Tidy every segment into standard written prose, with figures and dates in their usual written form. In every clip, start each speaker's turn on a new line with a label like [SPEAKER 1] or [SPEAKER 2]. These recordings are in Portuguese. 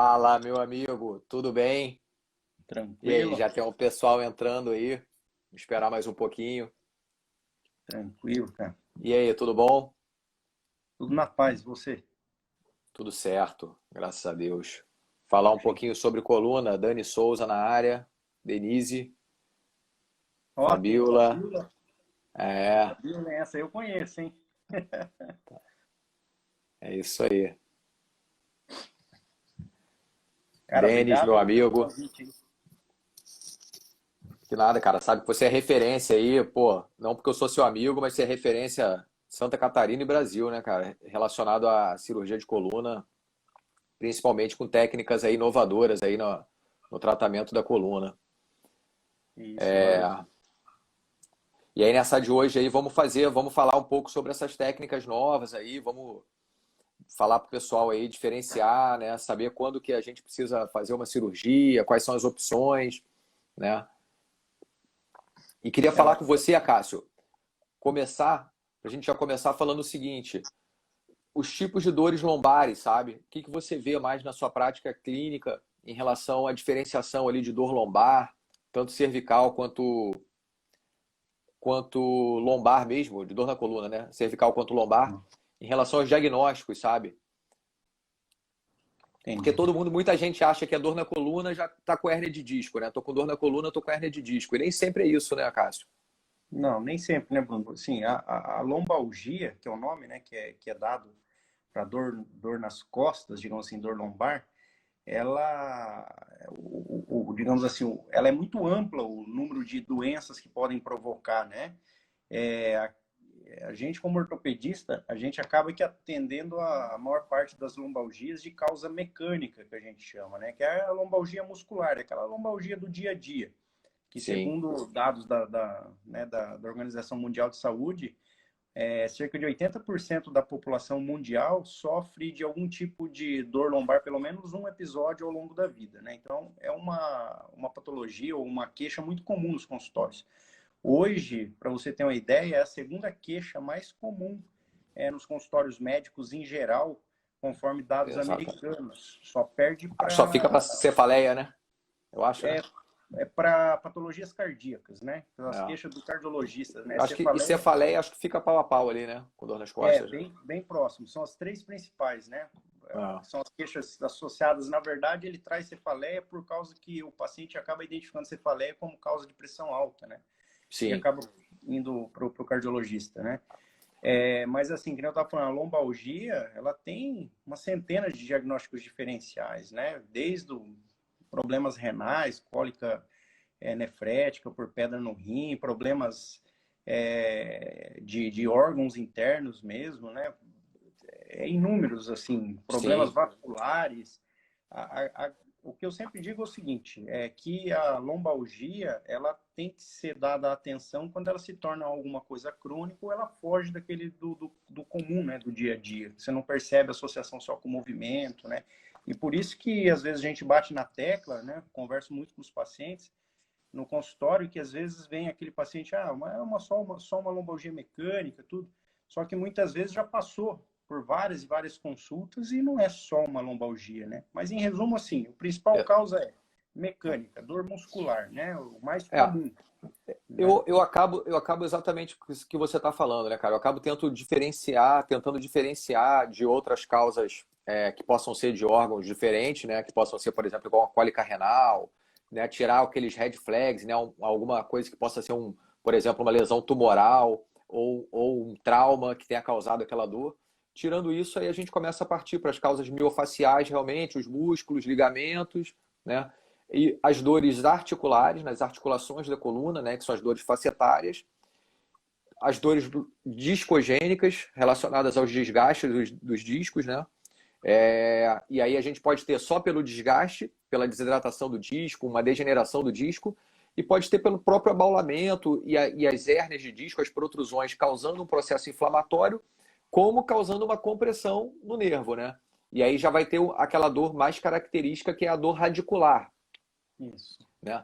[SPEAKER 1] Fala, meu amigo, tudo bem? E aí,
[SPEAKER 2] Tranquilo,
[SPEAKER 1] já tem um pessoal entrando aí? Vou esperar mais um pouquinho.
[SPEAKER 2] tranquilo, cara.
[SPEAKER 1] E aí, tudo bom?
[SPEAKER 2] Tudo na paz, você?
[SPEAKER 1] Tudo certo, graças a Deus. Falar um
[SPEAKER 2] Sim.
[SPEAKER 1] pouquinho sobre coluna, Dani Souza na área, Denise,
[SPEAKER 2] Ó, tem a
[SPEAKER 1] Fabiola.
[SPEAKER 2] Fabiola.
[SPEAKER 1] É,
[SPEAKER 2] Fabiola, essa eu conheço, hein?
[SPEAKER 1] é isso aí.
[SPEAKER 2] Cara,
[SPEAKER 1] Denis,
[SPEAKER 2] obrigado
[SPEAKER 1] meu
[SPEAKER 2] aí pelo
[SPEAKER 1] amigo.
[SPEAKER 2] convite, hein?
[SPEAKER 1] Que nada, cara, sabe que você é referência aí, pô, não porque eu sou seu amigo, mas você é referência Santa Catarina e Brasil, né, cara? Relacionado à cirurgia de coluna, principalmente com técnicas aí inovadoras aí no tratamento da coluna.
[SPEAKER 2] Isso, valeu.
[SPEAKER 1] E aí nessa de hoje aí vamos falar um pouco sobre essas técnicas novas aí, vamos falar para o pessoal aí diferenciar, né, saber quando que a gente precisa fazer uma cirurgia, quais são as opções, né? E queria
[SPEAKER 2] É,
[SPEAKER 1] falar com você, Acácio, começar, a gente já começar falando o seguinte, os tipos de dores lombares, sabe? O que que você vê mais na sua prática clínica em relação à diferenciação ali de dor lombar, tanto cervical quanto lombar mesmo, de dor na coluna, né? Cervical quanto lombar, em relação aos diagnósticos, sabe? Porque
[SPEAKER 2] entendi.
[SPEAKER 1] todo mundo, muita gente acha que a dor na coluna já tá com hérnia de disco, né? Tô com dor na coluna, tô com hérnia de disco. E nem sempre é isso, né, Cássio?
[SPEAKER 2] Não, nem sempre, né, Bruno? Assim, a lombalgia, que é o nome, né, que é dado para dor nas costas, digamos assim, dor lombar, ela, digamos assim, ela é muito ampla o número de doenças que podem provocar, né? É, a gente, como ortopedista, a gente acaba que atendendo a maior parte das lombalgias de causa mecânica, que a gente chama, né? Que é a lombalgia muscular, aquela lombalgia do dia a dia, que
[SPEAKER 1] Sim,
[SPEAKER 2] segundo dados da Organização Mundial de Saúde, cerca de 80% da população mundial sofre de algum tipo de dor lombar, pelo menos um episódio ao longo da vida, né? Então, é uma patologia ou uma queixa muito comum nos consultórios. Hoje, para você ter uma ideia, é a segunda queixa mais comum nos consultórios médicos em geral, conforme dados
[SPEAKER 1] exato.
[SPEAKER 2] americanos. Só perde
[SPEAKER 1] Só fica para
[SPEAKER 2] para
[SPEAKER 1] cefaleia, né? Eu acho, né?
[SPEAKER 2] é, para patologias cardíacas, né? As
[SPEAKER 1] É.
[SPEAKER 2] queixas do cardiologista, né?
[SPEAKER 1] Eu acho que e
[SPEAKER 2] Cefaleia
[SPEAKER 1] cefaleia acho que fica pau a pau ali, né? Com dor nas costas, né?
[SPEAKER 2] bem próximo. São as três principais, né?
[SPEAKER 1] É.
[SPEAKER 2] São as queixas associadas. Na verdade, ele traz cefaleia por causa que o paciente acaba identificando cefaleia como causa de pressão alta, né? E
[SPEAKER 1] Sim,
[SPEAKER 2] acaba indo para o cardiologista, né? Mas assim, que eu estava falando, a lombalgia, ela tem uma centena de diagnósticos diferenciais, né? Desde problemas renais, cólica nefrética por pedra no rim, problemas de órgãos internos mesmo, né? Inúmeros, assim, problemas
[SPEAKER 1] sim.
[SPEAKER 2] vasculares. O que eu sempre digo é o seguinte, é que a lombalgia, ela tem que ser dada atenção quando ela se torna alguma coisa crônica ou ela foge daquele do comum, né, do dia a dia. Você não percebe a associação só com o movimento, né? E por isso que, às vezes, a gente bate na tecla, né? Converso muito com os pacientes no consultório, que às vezes vem aquele paciente, só uma lombalgia mecânica, tudo. Só que muitas vezes já passou por várias e várias consultas e não é só uma lombalgia, né? Mas em resumo, assim, o principal
[SPEAKER 1] É,
[SPEAKER 2] causa é mecânica, dor muscular, né? O mais
[SPEAKER 1] é.
[SPEAKER 2] comum, né?
[SPEAKER 1] Eu acabo exatamente com isso que você está falando, né, cara? Eu acabo tentando diferenciar de outras causas que possam ser de órgãos diferentes, né? Que possam ser, por exemplo, igual uma cólica renal, né? Tirar aqueles red flags, né? Alguma coisa que possa ser por exemplo, uma lesão tumoral ou um trauma que tenha causado aquela dor. Tirando isso, aí a gente começa a partir para as causas miofaciais, realmente, os músculos, ligamentos, né? E as dores articulares, nas articulações da coluna, né, que são as dores facetárias, as dores discogênicas relacionadas aos desgastes dos discos, né? E aí a gente pode ter só pelo desgaste, pela desidratação do disco, uma degeneração do disco, e pode ter pelo próprio abaulamento e as hérnias de disco, as protrusões, causando um processo inflamatório, como causando uma compressão no nervo, né? E aí já vai ter aquela dor mais característica, que é a dor radicular,
[SPEAKER 2] Isso.
[SPEAKER 1] né?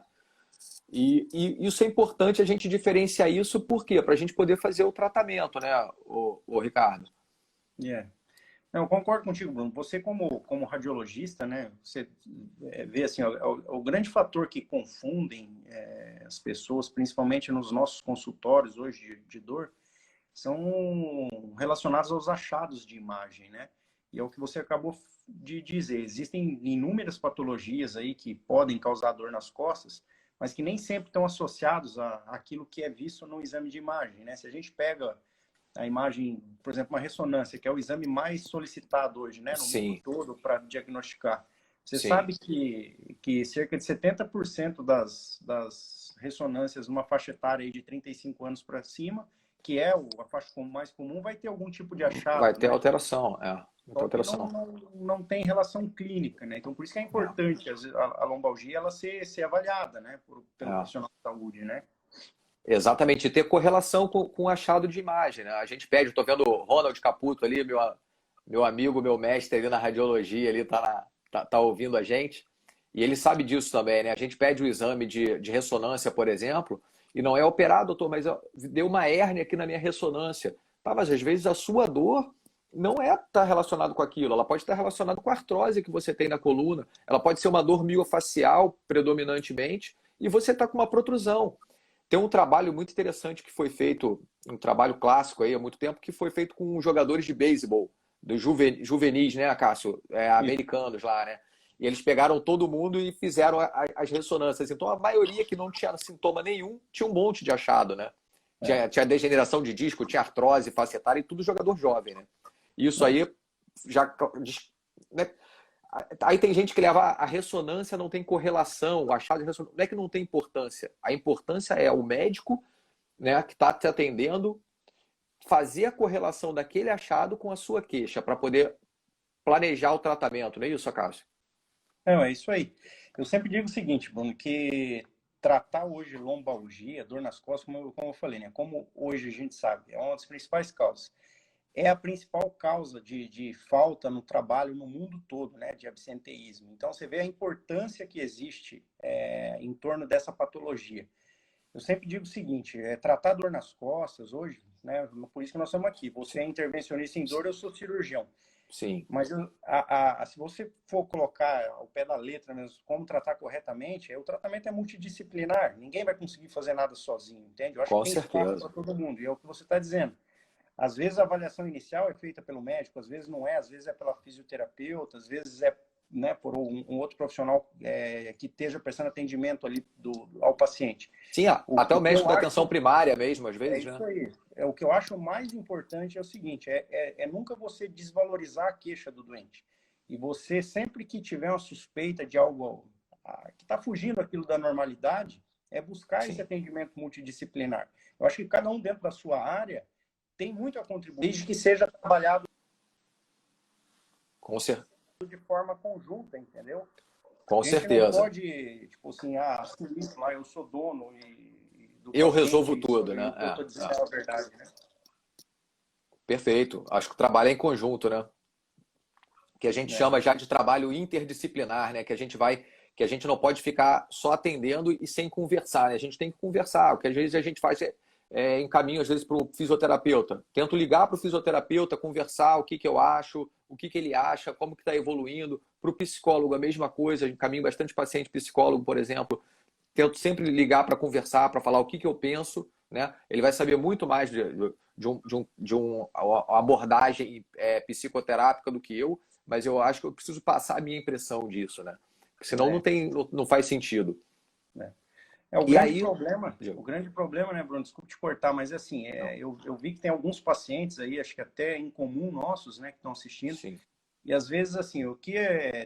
[SPEAKER 1] E isso é importante a gente diferenciar isso, por quê? Para a gente poder fazer o tratamento, né, o Ricardo?
[SPEAKER 2] Yeah. Não, eu concordo contigo, Bruno. Você, como radiologista, né, você vê assim, o grande fator que confundem as pessoas, principalmente nos nossos consultórios hoje de dor, são relacionados aos achados de imagem, né? E é o que você acabou de dizer. Existem inúmeras patologias aí que podem causar dor nas costas, mas que nem sempre estão associados àquilo que é visto no exame de imagem, né? Se a gente pega a imagem, por exemplo, uma ressonância, que é o exame mais solicitado hoje, né, no mundo
[SPEAKER 1] Sim,
[SPEAKER 2] todo para diagnosticar. Você
[SPEAKER 1] sim.
[SPEAKER 2] sabe que cerca de 70% das ressonâncias numa faixa etária aí de 35 anos para cima, que é a faixa mais comum, vai ter algum tipo de
[SPEAKER 1] Vai
[SPEAKER 2] achado,
[SPEAKER 1] ter
[SPEAKER 2] né?
[SPEAKER 1] alteração, vai ter
[SPEAKER 2] Só que
[SPEAKER 1] alteração.
[SPEAKER 2] não tem relação clínica, né? Então, por isso que é
[SPEAKER 1] É,
[SPEAKER 2] importante a lombalgia ela ser avaliada, né? Pelo
[SPEAKER 1] é.
[SPEAKER 2] profissional de saúde, né?
[SPEAKER 1] Exatamente, e ter correlação com o achado de imagem, né? A gente pede, estou vendo o Ronald Caputo ali, meu amigo, meu mestre ali na radiologia, ali tá ouvindo a gente, e ele sabe disso também, né? A gente pede o exame de ressonância, por exemplo, e não é operado, doutor, mas deu uma hérnia aqui na minha ressonância. Tá, mas às vezes a sua dor não tá relacionado com aquilo, ela pode estar relacionada com a artrose que você tem na coluna, ela pode ser uma dor miofacial predominantemente, e você está com uma protrusão. Tem um trabalho muito interessante que foi feito, um trabalho clássico aí há muito tempo, que foi feito com jogadores de beisebol, dos juvenis, né, Cássio?
[SPEAKER 2] Isso.
[SPEAKER 1] Americanos lá, né? E eles pegaram todo mundo e fizeram as ressonâncias. Então a maioria que não tinha sintoma nenhum tinha um monte de achado, né?
[SPEAKER 2] É,
[SPEAKER 1] Tinha degeneração de disco, tinha artrose facetária e tudo jogador jovem, né? Isso
[SPEAKER 2] é.
[SPEAKER 1] aí já, né? Aí tem gente que leva a ressonância não tem correlação, o achado de ressonância. Não é que não tem importância. A importância é o médico, né, que está te atendendo fazer a correlação daquele achado com a sua queixa para poder planejar o tratamento, não é isso, Cássio?
[SPEAKER 2] Não, é isso aí. Eu sempre digo o seguinte, Bruno, que tratar hoje lombalgia, dor nas costas, como eu falei, né? Como hoje a gente sabe, é uma das principais causas. É a principal causa de falta no trabalho no mundo todo, né? De absenteísmo. Então, você vê a importância que existe em torno dessa patologia. Eu sempre digo o seguinte, tratar dor nas costas hoje, né? Por isso que nós estamos aqui. Você
[SPEAKER 1] Sim.
[SPEAKER 2] é intervencionista em dor, eu sou cirurgião.
[SPEAKER 1] Sim.
[SPEAKER 2] Mas se você for colocar ao pé da letra mesmo, como tratar corretamente, o tratamento é multidisciplinar. Ninguém vai conseguir fazer nada sozinho, entende? Eu acho que
[SPEAKER 1] Com
[SPEAKER 2] tem espaço para
[SPEAKER 1] certeza.
[SPEAKER 2] todo mundo. E é o que você está dizendo. Às vezes a avaliação inicial é feita pelo médico, às vezes não é, às vezes é pela fisioterapeuta, às vezes é, né, por um outro profissional que esteja prestando atendimento ali ao paciente.
[SPEAKER 1] Sim, até
[SPEAKER 2] O
[SPEAKER 1] o
[SPEAKER 2] que eu
[SPEAKER 1] médico da atenção
[SPEAKER 2] acho
[SPEAKER 1] primária mesmo, às
[SPEAKER 2] é
[SPEAKER 1] vezes, né?
[SPEAKER 2] isso aí. O que eu acho mais importante é o seguinte: nunca você desvalorizar a queixa do doente. E você, sempre que tiver uma suspeita de algo que está fugindo aquilo da normalidade, é buscar esse
[SPEAKER 1] Sim,
[SPEAKER 2] atendimento multidisciplinar. Eu acho que cada um dentro da sua área tem muito a contribuir, desde que seja trabalhado
[SPEAKER 1] com, cer
[SPEAKER 2] de forma conjunta, entendeu?
[SPEAKER 1] com
[SPEAKER 2] A gente não
[SPEAKER 1] certeza.
[SPEAKER 2] pode, tipo assim, assumir lá, eu sou dono do
[SPEAKER 1] Eu resolvo
[SPEAKER 2] paciente
[SPEAKER 1] tudo,
[SPEAKER 2] e
[SPEAKER 1] né?
[SPEAKER 2] o que eu estou dizendo é a verdade, né?
[SPEAKER 1] Perfeito. Acho que o trabalho é em conjunto, né? Que a gente
[SPEAKER 2] É,
[SPEAKER 1] chama já de trabalho interdisciplinar, né? Que a gente não pode ficar só atendendo e sem conversar, né? A gente tem que conversar. O que às vezes a gente faz encaminho às vezes para o fisioterapeuta. Tento ligar para o fisioterapeuta, conversar o que eu acho, o que ele acha, como que está evoluindo. Para o psicólogo a mesma coisa. Encaminho bastante paciente psicólogo, por exemplo. Tento sempre ligar para conversar, para falar o que eu penso, né? Ele vai saber muito mais de uma abordagem psicoterápica do que eu, mas eu acho que eu preciso passar a minha impressão disso, né? Porque senão
[SPEAKER 2] é,
[SPEAKER 1] não faz sentido.
[SPEAKER 2] é.
[SPEAKER 1] E aí,
[SPEAKER 2] O grande problema, né, Bruno? Desculpe te cortar, mas assim,
[SPEAKER 1] não,
[SPEAKER 2] eu vi que tem alguns pacientes aí, acho que até em comum nossos, né, que estão assistindo,
[SPEAKER 1] sim,
[SPEAKER 2] e às vezes, assim, o que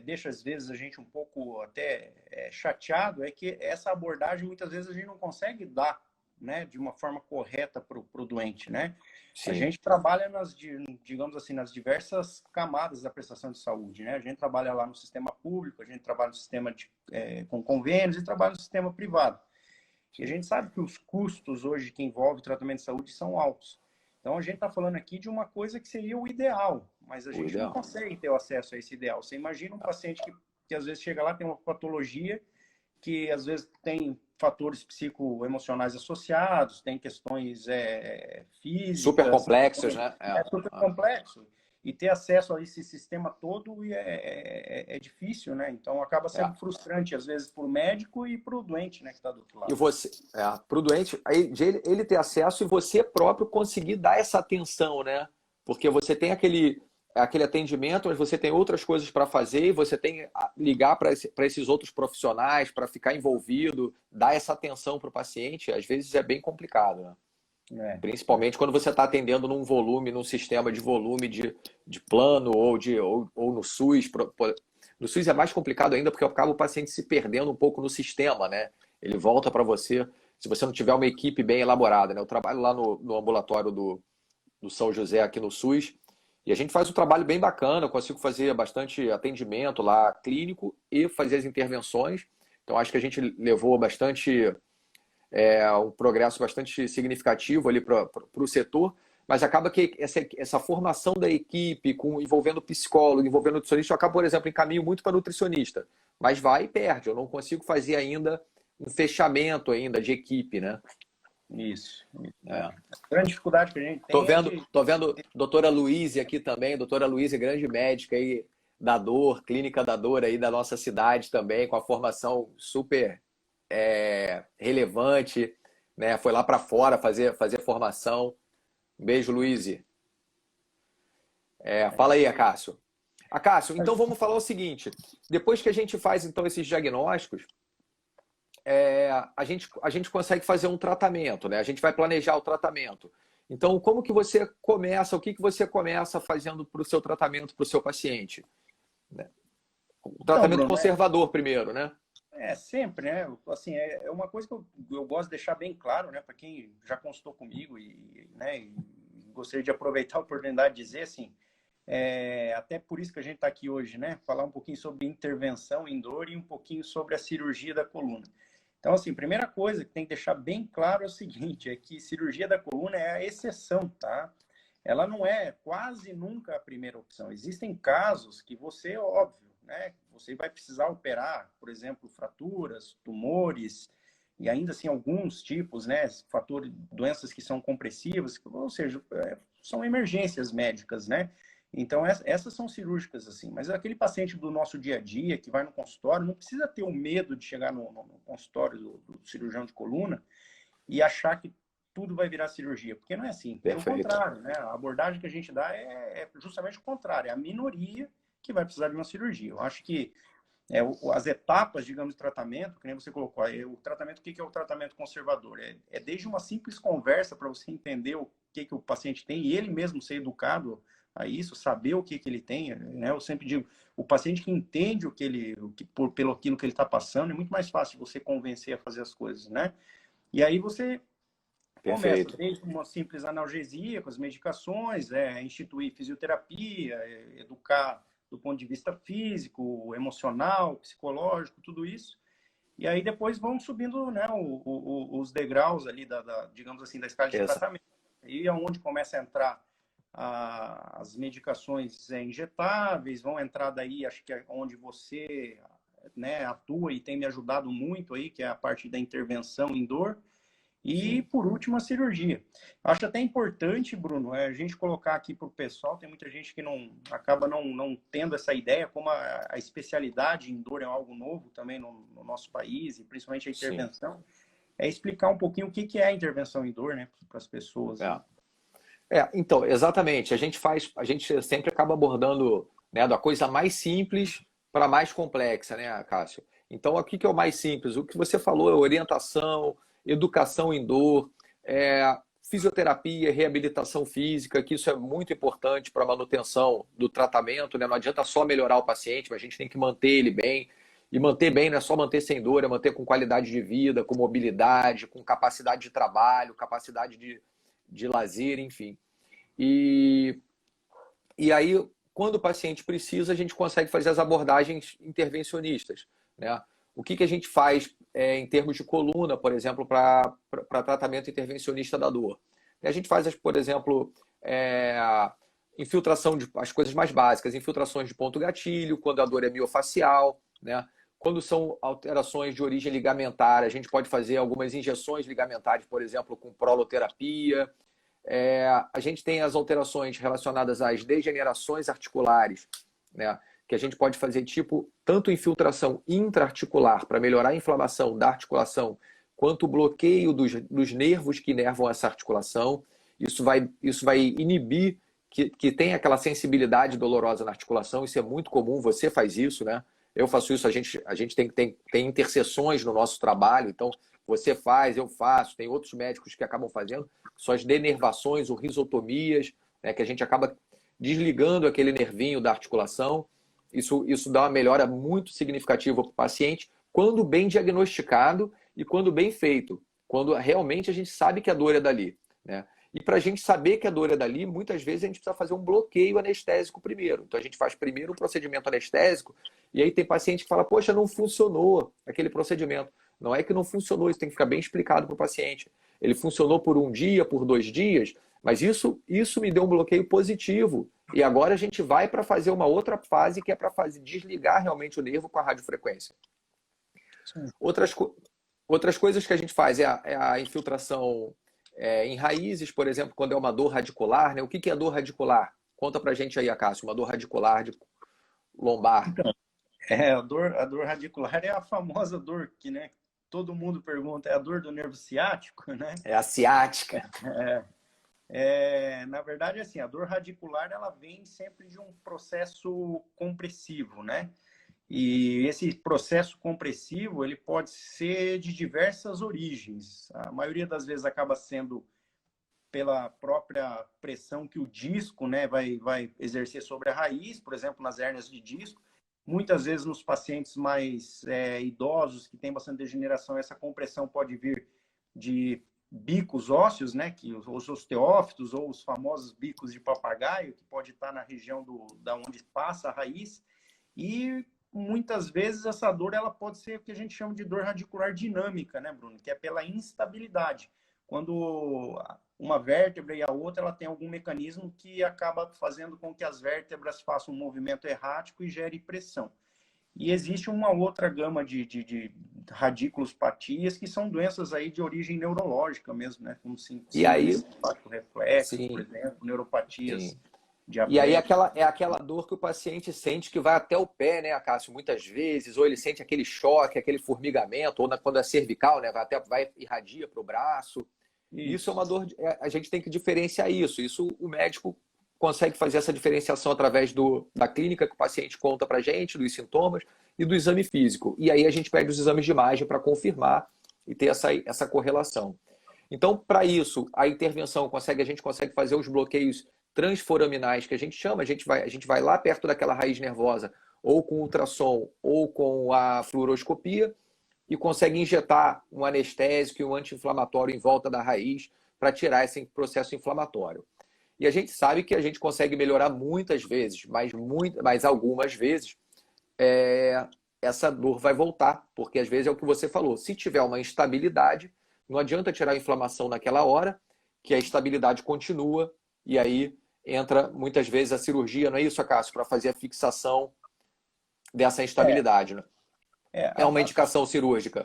[SPEAKER 2] deixa às vezes a gente um pouco até chateado é que essa abordagem muitas vezes a gente não consegue dar, né, de uma forma correta para o doente, né? A
[SPEAKER 1] sim,
[SPEAKER 2] gente trabalha digamos assim, nas diversas camadas da prestação de saúde, né? A gente trabalha lá no sistema público, a gente trabalha no sistema com convênios e trabalha no sistema privado. E a
[SPEAKER 1] sim.
[SPEAKER 2] gente sabe que os custos hoje que envolve o tratamento de saúde são altos. Então a gente está falando aqui de uma coisa que seria o ideal, mas a
[SPEAKER 1] O
[SPEAKER 2] gente não
[SPEAKER 1] ideal.
[SPEAKER 2] consegue ter o acesso a esse ideal. Você imagina um paciente que às vezes chega lá, tem uma patologia que às vezes tem fatores psicoemocionais associados, tem questões
[SPEAKER 1] Super
[SPEAKER 2] físicas,
[SPEAKER 1] complexos, né?
[SPEAKER 2] é super complexo. e ter acesso a esse sistema todo é difícil, né? Então acaba sendo frustrante, às vezes, para o médico e para o doente, né, que está do outro lado.
[SPEAKER 1] E você, para o doente, aí, de ele ter acesso e você próprio conseguir dar essa atenção, né? Porque você tem aquele atendimento, mas você tem outras coisas para fazer e você tem que ligar para esses outros profissionais, para ficar envolvido, dar essa atenção para o paciente, às vezes é bem complicado, né? Principalmente quando você está atendendo num sistema de volume de plano ou no SUS. No SUS é mais complicado ainda porque acaba o paciente se perdendo um pouco no sistema, né? Ele volta para você, se você não tiver uma equipe bem elaborada, né? Eu trabalho lá no ambulatório do São José aqui no SUS e a gente faz um trabalho bem bacana, eu consigo fazer bastante atendimento lá clínico e fazer as intervenções. Então acho que a gente levou bastante um progresso bastante significativo ali para o setor, mas acaba que essa formação da equipe, envolvendo psicólogo, envolvendo nutricionista, eu acabo, por exemplo, encaminho muito para nutricionista, mas vai e perde, eu não consigo fazer ainda um fechamento ainda de equipe, né?
[SPEAKER 2] Isso. A grande dificuldade que a gente tem
[SPEAKER 1] Tô vendo doutora Luíse aqui também, doutora Luíse, grande médica aí da dor, clínica da dor aí da nossa cidade também, com a formação super relevante, né? Foi lá para fora fazer formação. Um beijo, Luíse. Fala aí, Acácio. Acácio, então vamos falar o seguinte: depois que a gente faz então esses diagnósticos, a gente consegue fazer um tratamento, né? A gente vai planejar o tratamento. Então, como que você começa? O que você começa fazendo para o seu tratamento, para o seu paciente? O tratamento
[SPEAKER 2] Bruno,
[SPEAKER 1] conservador primeiro, né?
[SPEAKER 2] Sempre, né? Assim, é uma coisa que eu gosto de deixar bem claro, né? Para quem já consultou comigo né, e gostaria de aproveitar a oportunidade de dizer, assim, até por isso que a gente está aqui hoje, né? Falar um pouquinho sobre intervenção em dor e um pouquinho sobre a cirurgia da coluna. Então, assim, primeira coisa que tem que deixar bem claro é o seguinte, é que cirurgia da coluna é a exceção, tá? Ela não é quase nunca a primeira opção. Existem casos que você, óbvio, né? Você vai precisar operar, por exemplo, fraturas, tumores, e ainda assim alguns tipos, né? Doenças que são compressivas, ou seja, são emergências médicas, né? Então, essas são cirúrgicas, assim. Mas aquele paciente do nosso dia a dia, que vai no consultório, não precisa ter o medo de chegar no consultório do cirurgião de coluna e achar que tudo vai virar cirurgia, porque não é assim. Pelo contrário, né? A abordagem que a gente dá é justamente o contrário. É a minoria que vai precisar de uma cirurgia. Eu acho que as etapas, digamos, de tratamento, que nem você colocou, o tratamento, o que é o tratamento conservador? É desde uma simples conversa para você entender o que o paciente tem e ele mesmo ser educado a isso, saber o que ele tem, né? Eu sempre digo, o paciente que entende pelo aquilo que ele está passando, é muito mais fácil você convencer a fazer as coisas, né? E aí você começa desde uma simples analgesia com as medicações, instituir fisioterapia, educar do ponto de vista físico, emocional, psicológico, tudo isso. E aí depois vão subindo, né, os degraus ali digamos assim, da escala de tratamento. E é onde começa a entrar as medicações injetáveis, vão entrar daí, acho que é onde você, né, atua e tem me ajudado muito aí, que é a parte da intervenção em dor. E, por último, a cirurgia. Acho até importante, Bruno, a gente colocar aqui para o pessoal, tem muita gente que acaba não tendo essa ideia, como a especialidade em dor é algo novo também no nosso país, e principalmente a intervenção, explicar um pouquinho o que é a intervenção em dor, né, para as pessoas.
[SPEAKER 1] Então, exatamente. A gente sempre acaba abordando, né, da coisa mais simples para a mais complexa, né, Cássio? Então, o que é o mais simples? O que você falou é orientação, educação em dor, fisioterapia, reabilitação física, que isso é muito importante para a manutenção do tratamento, né? Não adianta só melhorar o paciente, mas a gente tem que manter ele bem. E manter bem não é só manter sem dor, é manter com qualidade de vida, com mobilidade, com capacidade de trabalho, capacidade de lazer, enfim. E aí, quando o paciente precisa, a gente consegue fazer as abordagens intervencionistas, né? O que a gente faz em termos de coluna, por exemplo, para tratamento intervencionista da dor? A gente faz, por exemplo, infiltração as coisas mais básicas, infiltrações de ponto gatilho, quando a dor é miofacial, né? Quando são alterações de origem ligamentar, a gente pode fazer algumas injeções ligamentares, por exemplo, com proloterapia. A gente tem as alterações relacionadas às degenerações articulares, né? Que a gente pode fazer tipo tanto infiltração intra-articular para melhorar a inflamação da articulação, quanto o bloqueio dos nervos que inervam essa articulação. Isso vai inibir que tem aquela sensibilidade dolorosa na articulação. Isso é muito comum, você faz isso, né? Eu faço isso, a gente tem interseções no nosso trabalho, então você faz, eu faço, tem outros médicos que acabam fazendo, são as denervações ou risotomias, né, que a gente acaba desligando aquele nervinho da articulação. Isso dá uma melhora muito significativa para o paciente, quando bem diagnosticado e quando bem feito, quando realmente a gente sabe que a dor é dali, né? E para a gente saber que a dor é dali, muitas vezes a gente precisa fazer um bloqueio anestésico primeiro. Então a gente faz primeiro um procedimento anestésico e aí tem paciente que fala, poxa, não funcionou aquele procedimento. Não é que não funcionou, isso tem que ficar bem explicado para o paciente. Ele funcionou por um dia, por 2 dias, mas isso me deu um bloqueio positivo. E agora a gente vai para fazer uma outra fase, que é para desligar realmente o nervo com a radiofrequência. Outras coisas que a gente faz é a infiltração em raízes, por exemplo, quando é uma dor radicular, né? O que é dor radicular? Conta pra gente aí, Acácio, uma dor radicular de lombar.
[SPEAKER 2] Então, a dor radicular é a famosa dor que, né, todo mundo pergunta, é a dor do nervo ciático, né?
[SPEAKER 1] É a ciática.
[SPEAKER 2] Na verdade, assim, a dor radicular, ela vem sempre de um processo compressivo, né? E esse processo compressivo, ele pode ser de diversas origens. A maioria das vezes acaba sendo pela própria pressão que o disco, né, vai exercer sobre a raiz, por exemplo, nas hérnias de disco. Muitas vezes nos pacientes mais idosos, que têm bastante degeneração, essa compressão pode vir de bicos ósseos, né, que os osteófitos ou os famosos bicos de papagaio, que pode estar na região da onde passa a raiz. E muitas vezes essa dor ela pode ser o que a gente chama de dor radicular dinâmica, né, Bruno? Que é pela instabilidade. Quando uma vértebra e a outra ela tem algum mecanismo que acaba fazendo com que as vértebras façam um movimento errático e gere pressão. E existe uma outra gama de radiculopatias que são doenças aí de origem neurológica mesmo, né? Como
[SPEAKER 1] E aí,
[SPEAKER 2] simpático reflexo, por
[SPEAKER 1] sim,
[SPEAKER 2] exemplo, neuropatias
[SPEAKER 1] sim. E aí
[SPEAKER 2] diabéticas.
[SPEAKER 1] é aquela dor que o paciente sente que vai até o pé, né, Cássio? Muitas vezes, ou ele sente aquele choque, aquele formigamento, ou quando é cervical, né, vai irradia para o braço. Isso é uma
[SPEAKER 2] Isso.
[SPEAKER 1] dor. A gente tem que diferenciar isso. Isso o médico consegue fazer essa diferenciação através da clínica que o paciente conta para a gente, dos sintomas e do exame físico. E aí a gente pede os exames de imagem para confirmar e ter essa correlação. Então, para isso, a intervenção a gente consegue fazer os bloqueios transforaminais que a gente chama. A gente vai lá perto daquela raiz nervosa, ou com ultrassom, ou com a fluoroscopia, e consegue injetar um anestésico e um anti-inflamatório em volta da raiz para tirar esse processo inflamatório. E a gente sabe que a gente consegue melhorar muitas vezes, mas algumas vezes essa dor vai voltar, porque às vezes é o que você falou. Se tiver uma instabilidade, não adianta tirar a inflamação naquela hora, que a estabilidade continua, e aí entra muitas vezes a cirurgia, não é isso, Acácio, para fazer a fixação dessa
[SPEAKER 2] É,
[SPEAKER 1] instabilidade, né?
[SPEAKER 2] é
[SPEAKER 1] É uma
[SPEAKER 2] a,
[SPEAKER 1] indicação cirúrgica,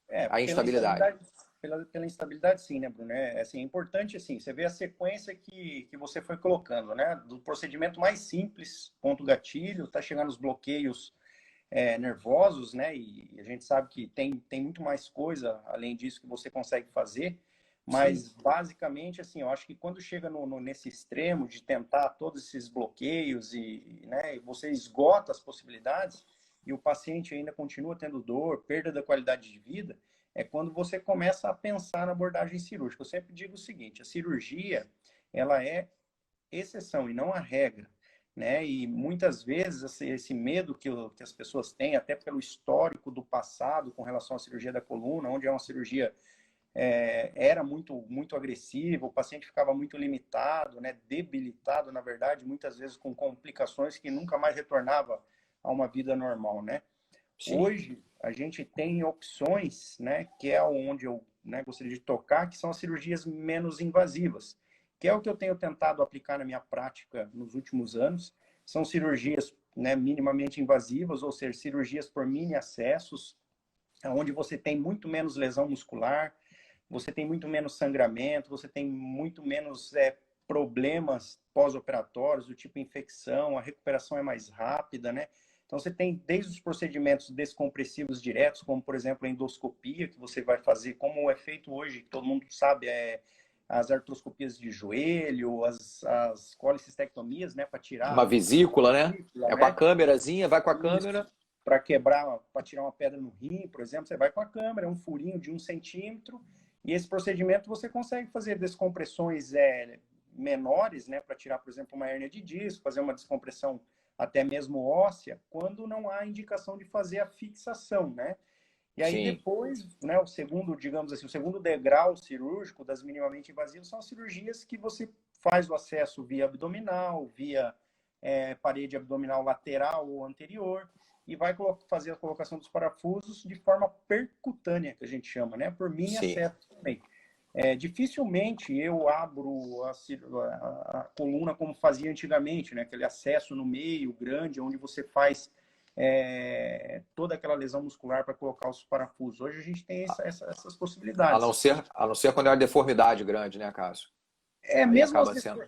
[SPEAKER 1] a
[SPEAKER 2] pela
[SPEAKER 1] instabilidade.
[SPEAKER 2] instabilidade, pela instabilidade, sim, né, Bruno? Assim, é importante, assim, você vê a sequência que você foi colocando, né? Do procedimento mais simples, ponto gatilho, tá chegando os bloqueios nervosos, né? E a gente sabe que tem muito mais coisa além disso que você consegue fazer,
[SPEAKER 1] Sim.
[SPEAKER 2] mas basicamente, assim, eu acho que quando chega nesse extremo de tentar todos esses bloqueios né, você esgota as possibilidades e o paciente ainda continua tendo dor, perda da qualidade de vida, é quando você começa a pensar na abordagem cirúrgica. Eu sempre digo o seguinte, a cirurgia, ela é exceção e não a regra, né? E muitas vezes esse medo que as pessoas têm, até pelo histórico do passado com relação à cirurgia da coluna, onde é uma cirurgia era muito agressiva, o paciente ficava muito limitado, né? Debilitado, na verdade, muitas vezes com complicações que nunca mais retornava a uma vida normal, né?
[SPEAKER 1] Sim.
[SPEAKER 2] Hoje a gente tem opções, né? Que é onde eu, né, gostaria de tocar, que são as cirurgias menos invasivas, que é o que eu tenho tentado aplicar na minha prática nos últimos anos. São cirurgias, né, minimamente invasivas, ou seja, cirurgias por mini acessos, onde você tem muito menos lesão muscular, você tem muito menos sangramento, você tem muito menos problemas pós-operatórios, do tipo infecção, a recuperação é mais rápida, né? Então, você tem desde os procedimentos descompressivos diretos, como, por exemplo, a endoscopia, que você vai fazer, como é feito hoje, que todo mundo sabe, as artroscopias de joelho, as colicistectomias, né, para tirar
[SPEAKER 1] Uma vesícula,
[SPEAKER 2] a
[SPEAKER 1] né?
[SPEAKER 2] vesícula,
[SPEAKER 1] É com a
[SPEAKER 2] né?
[SPEAKER 1] câmerazinha, vai com a
[SPEAKER 2] Isso.
[SPEAKER 1] câmera.
[SPEAKER 2] Para quebrar, para tirar uma pedra no rim, por exemplo, você vai com a câmera, um furinho de 1 centímetro, e esse procedimento você consegue fazer descompressões menores, né, para tirar, por exemplo, uma hérnia de disco, fazer uma descompressão até mesmo óssea, quando não há indicação de fazer a fixação, né? E aí
[SPEAKER 1] Sim.
[SPEAKER 2] depois, né, o segundo, digamos assim, o segundo degrau cirúrgico das minimamente invasivas são as cirurgias que você faz o acesso via abdominal, via parede abdominal lateral ou anterior, e vai fazer a colocação dos parafusos de forma percutânea, que a gente chama, né, por mini
[SPEAKER 1] Sim.
[SPEAKER 2] acesso também. Dificilmente eu abro a coluna como fazia antigamente, né, aquele acesso no meio grande, onde você faz toda aquela lesão muscular para colocar os parafusos. Hoje a gente tem essas possibilidades.
[SPEAKER 1] A não ser quando é uma deformidade grande, né, Cássio? Aí
[SPEAKER 2] Mesmo
[SPEAKER 1] acaba sendo.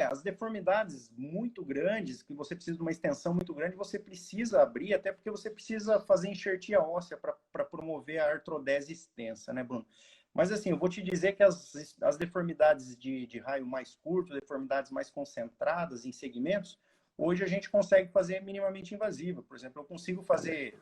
[SPEAKER 2] as deformidades muito grandes, que você precisa de uma extensão muito grande, você precisa abrir, até porque você precisa fazer enxertia óssea para promover a artrodese extensa, né, Bruno? Mas assim, eu vou te dizer que as deformidades de raio mais curto, deformidades mais concentradas em segmentos, hoje a gente consegue fazer minimamente invasiva. Por exemplo, eu consigo fazer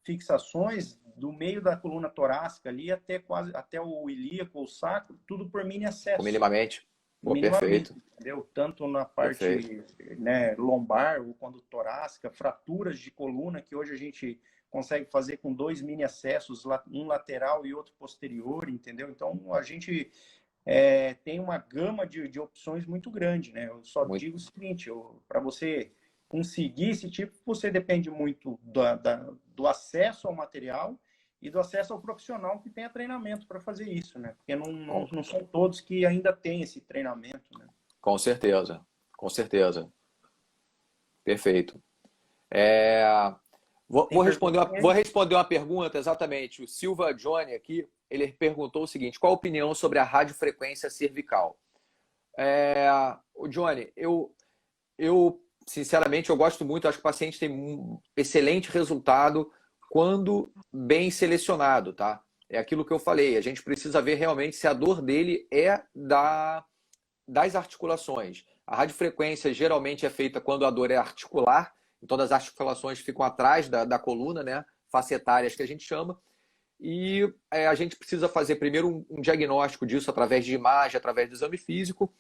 [SPEAKER 2] fixações do meio da coluna torácica ali até o ilíaco ou sacro, tudo por mini acesso.
[SPEAKER 1] Minimamente. Pô,
[SPEAKER 2] Minimamente,
[SPEAKER 1] perfeito.
[SPEAKER 2] entendeu? Tanto na
[SPEAKER 1] Perfeito.
[SPEAKER 2] parte, né, lombar ou quando torácica, fraturas de coluna que hoje a gente consegue fazer com 2 mini acessos, um lateral e outro posterior, entendeu? Então a gente tem uma gama de opções muito grande, né? Eu só
[SPEAKER 1] Muito.
[SPEAKER 2] digo o seguinte, para você conseguir esse tipo, você depende muito do acesso ao material e do acesso ao profissional que tenha treinamento para fazer isso, né? Porque não são todos que ainda têm esse treinamento, né?
[SPEAKER 1] Com certeza. Com certeza. Perfeito. É,
[SPEAKER 2] Tem pergunta
[SPEAKER 1] vou
[SPEAKER 2] aí?
[SPEAKER 1] responder uma pergunta, exatamente. O Silva Johnny aqui, ele perguntou o seguinte: qual a opinião sobre a radiofrequência cervical? O Johnny, eu sinceramente eu gosto muito, acho que o paciente tem um excelente resultado quando bem selecionado, tá? É aquilo que eu falei, a gente precisa ver realmente se a dor dele é das articulações. A radiofrequência geralmente é feita quando a dor é articular, então as articulações ficam atrás da coluna, né? Facetárias que a gente chama. E a gente precisa fazer primeiro um diagnóstico disso através de imagem, através do exame físico.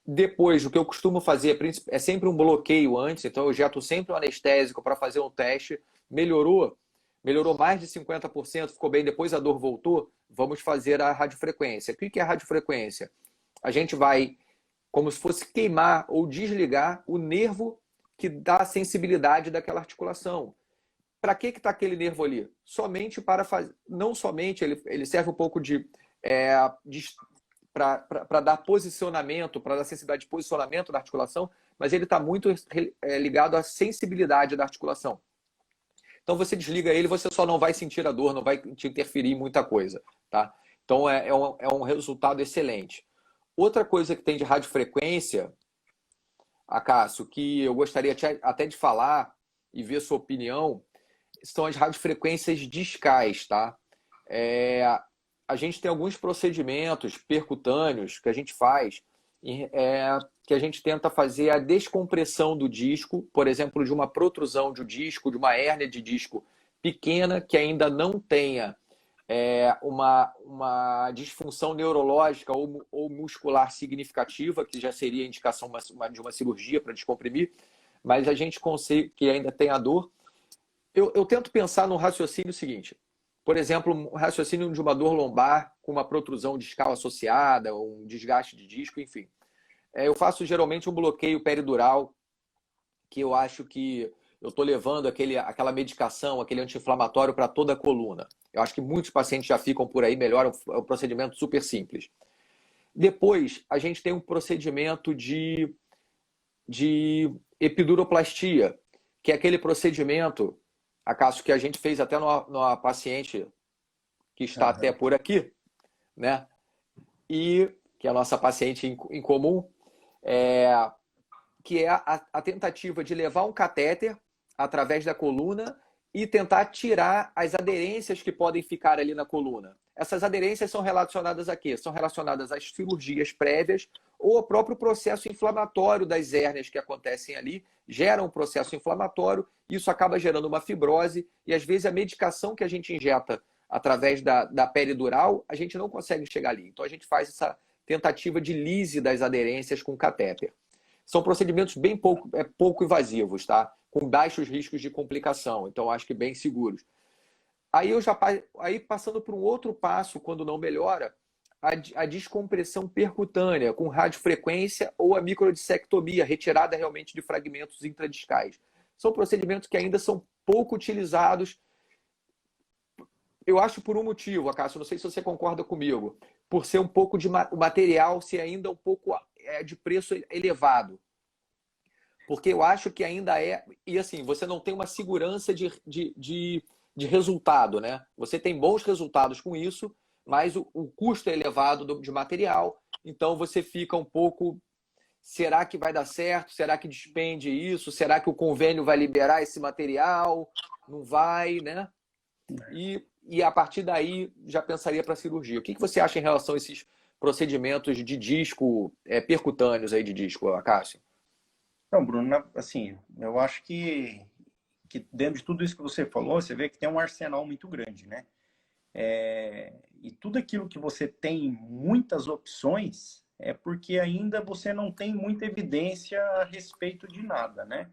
[SPEAKER 1] Depois, o que eu costumo fazer é sempre um bloqueio antes, então eu injeto sempre um anestésico para fazer um teste. Melhorou mais de 50%, ficou bem, depois a dor voltou, vamos fazer a radiofrequência. O que é a radiofrequência? A gente vai como se fosse queimar ou desligar o nervo que dá a sensibilidade daquela articulação. Para que está aquele nervo ali? Somente para fazer. Não somente, ele serve um pouco para dar posicionamento, para dar sensibilidade de posicionamento da articulação, mas ele está muito ligado à sensibilidade da articulação. Então você desliga ele, você só não vai sentir a dor, não vai te interferir em muita coisa. Tá? Então é um resultado excelente. Outra coisa que tem de radiofrequência, Acácio, que eu gostaria até de falar e ver sua opinião, são as radiofrequências discais, tá? A gente tem alguns procedimentos percutâneos que a gente faz, que a gente tenta fazer a descompressão do disco, por exemplo, de uma protrusão de um disco, de uma hérnia de disco pequena que ainda não tenha uma disfunção neurológica ou muscular significativa, que já seria indicação de uma cirurgia para descomprimir, mas a gente consegue que ainda tenha dor. Eu tento pensar no raciocínio seguinte, por exemplo, um raciocínio de uma dor lombar com uma protrusão discal associada, um desgaste de disco, enfim. Eu faço geralmente um bloqueio peridural, que eu acho que eu estou levando aquela medicação, aquele anti-inflamatório para toda a coluna. Eu acho que muitos pacientes já ficam por aí, melhor, é um procedimento super simples. Depois, a gente tem um procedimento de epiduroplastia, que é aquele procedimento, Acácio, que a gente fez até numa paciente que está até por aqui, né? E que é a nossa paciente em comum, é, que é a tentativa de levar um catéter através da coluna e tentar tirar as aderências que podem ficar ali na coluna. Essas aderências são relacionadas a quê? São relacionadas às cirurgias prévias ou ao próprio processo inflamatório das hérnias que acontecem ali, geram um processo inflamatório, isso acaba gerando uma fibrose, e às vezes a medicação que a gente injeta através da pele dural, a gente não consegue chegar ali. Então a gente faz essa tentativa de lise das aderências com catéter. São procedimentos bem pouco invasivos, tá? Com baixos riscos de complicação, então acho que bem seguros. Aí passando para um outro passo, quando não melhora, a descompressão percutânea com radiofrequência ou a microdissectomia, retirada realmente de fragmentos intradiscais. São procedimentos que ainda são pouco utilizados. Eu acho por um motivo, Acácio, não sei se você concorda comigo, por ser um pouco de o material ser ainda um pouco de preço elevado. Porque eu acho que ainda é. E assim, você não tem uma segurança de resultado, né? Você tem bons resultados com isso, mas o custo é elevado de material, então você fica um pouco. Será que vai dar certo? Será que despende isso? Será que o convênio vai liberar esse material? Não vai, né? E a partir daí já pensaria para a cirurgia. O que você acha em relação a esses procedimentos de disco, percutâneos aí de disco, Acácio?
[SPEAKER 2] Então, Bruno, assim, eu acho que dentro de tudo isso que você falou, você vê que tem um arsenal muito grande, né? E tudo aquilo que você tem muitas opções é porque ainda você não tem muita evidência a respeito de nada, né?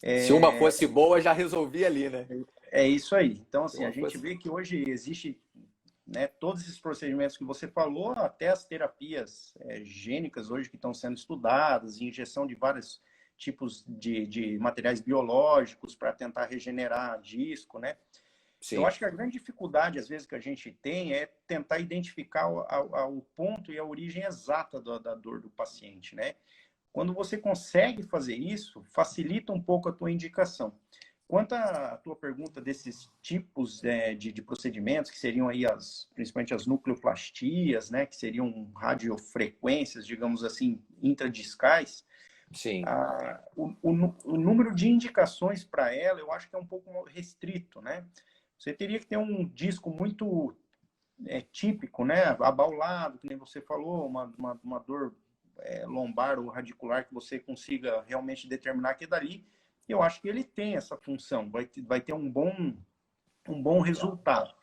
[SPEAKER 1] Se uma fosse boa, já resolvia ali, né?
[SPEAKER 2] É isso aí. Então, assim, a
[SPEAKER 1] Uma
[SPEAKER 2] gente
[SPEAKER 1] fosse...
[SPEAKER 2] vê que hoje existe, né, todos esses procedimentos que você falou, até as terapias gênicas hoje que estão sendo estudadas, injeção de vários tipos de materiais biológicos para tentar regenerar disco, né? Eu
[SPEAKER 1] Sim.
[SPEAKER 2] acho que a grande dificuldade, às vezes, que a gente tem é tentar identificar o ponto e a origem exata da dor do paciente, né? Quando você consegue fazer isso, facilita um pouco a tua indicação. Quanto à tua pergunta desses tipos de procedimentos, que seriam aí principalmente as nucleoplastias, né, que seriam radiofrequências, digamos assim, intradiscais,
[SPEAKER 1] Sim.
[SPEAKER 2] o número de indicações para ela, eu acho que é um pouco restrito, né? Você teria que ter um disco muito típico, né? Abaulado, que nem você falou, uma dor lombar ou radicular que você consiga realmente determinar que é dali. Eu acho que ele tem essa função, vai ter um bom resultado.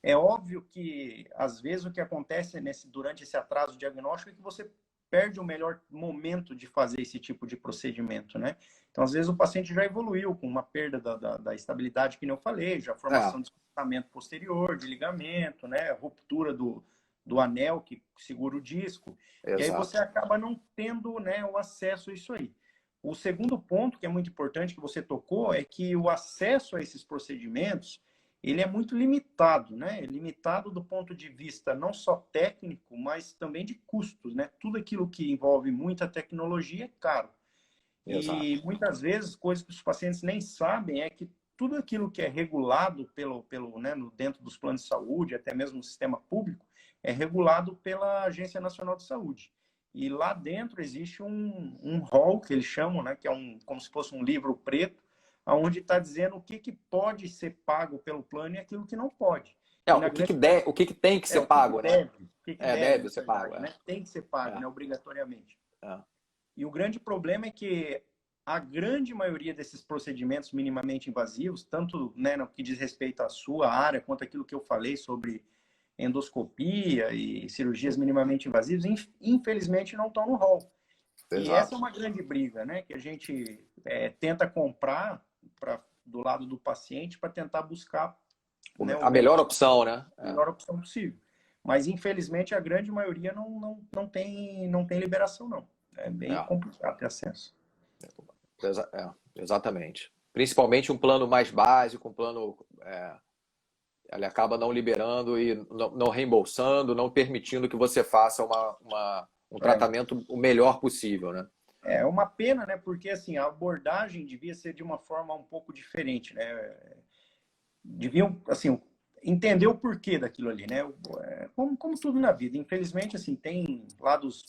[SPEAKER 2] É óbvio que, às vezes, o que acontece durante esse atraso diagnóstico é que você perde o melhor momento de fazer esse tipo de procedimento, né? Então, às vezes, o paciente já evoluiu com uma perda da estabilidade, que nem eu falei, já formação de espaçamento posterior, de ligamento, né? Ruptura do anel que segura o disco.
[SPEAKER 1] Exato.
[SPEAKER 2] E aí você acaba não tendo, né, o acesso a isso aí. O segundo ponto, que é muito importante, que você tocou, é que o acesso a esses procedimentos ele é muito limitado, né? Limitado do ponto de vista não só técnico, mas também de custos, né? Tudo aquilo que envolve muita tecnologia é caro.
[SPEAKER 1] Exato.
[SPEAKER 2] E muitas vezes, coisas que os pacientes nem sabem é que tudo aquilo que é regulado né, dentro dos planos de saúde, até mesmo no sistema público, é regulado pela Agência Nacional de Saúde. E lá dentro existe um rol, que eles chamam, né, que é como se fosse um livro preto, onde está dizendo o que pode ser pago pelo plano e aquilo que não pode.
[SPEAKER 1] O que tem que ser pago, né?
[SPEAKER 2] O que deve,
[SPEAKER 1] Deve
[SPEAKER 2] na
[SPEAKER 1] ser
[SPEAKER 2] verdade,
[SPEAKER 1] pago,
[SPEAKER 2] né? Tem que ser pago,
[SPEAKER 1] é.
[SPEAKER 2] né, obrigatoriamente.
[SPEAKER 1] É.
[SPEAKER 2] E o grande problema é que a grande maioria desses procedimentos minimamente invasivos, tanto, né, no que diz respeito à sua área, quanto aquilo que eu falei sobre endoscopia e cirurgias minimamente invasivas, infelizmente não estão no rol. E essa é
[SPEAKER 1] Exato.
[SPEAKER 2] uma grande briga, né? Que a gente tenta comprar do lado do paciente para tentar buscar, né,
[SPEAKER 1] A melhor opção, né?
[SPEAKER 2] a melhor opção possível. Mas, infelizmente, a grande maioria não tem liberação, não. É bem complicado ter acesso.
[SPEAKER 1] Exatamente. Principalmente um plano mais básico, um plano... ele acaba não liberando e não reembolsando, não permitindo que você faça um tratamento o melhor possível, né?
[SPEAKER 2] É uma pena, né? Porque assim, a abordagem devia ser de uma forma um pouco diferente, né? Deviam, assim, entender o porquê daquilo ali, né? Como tudo na vida. Infelizmente, assim, tem lados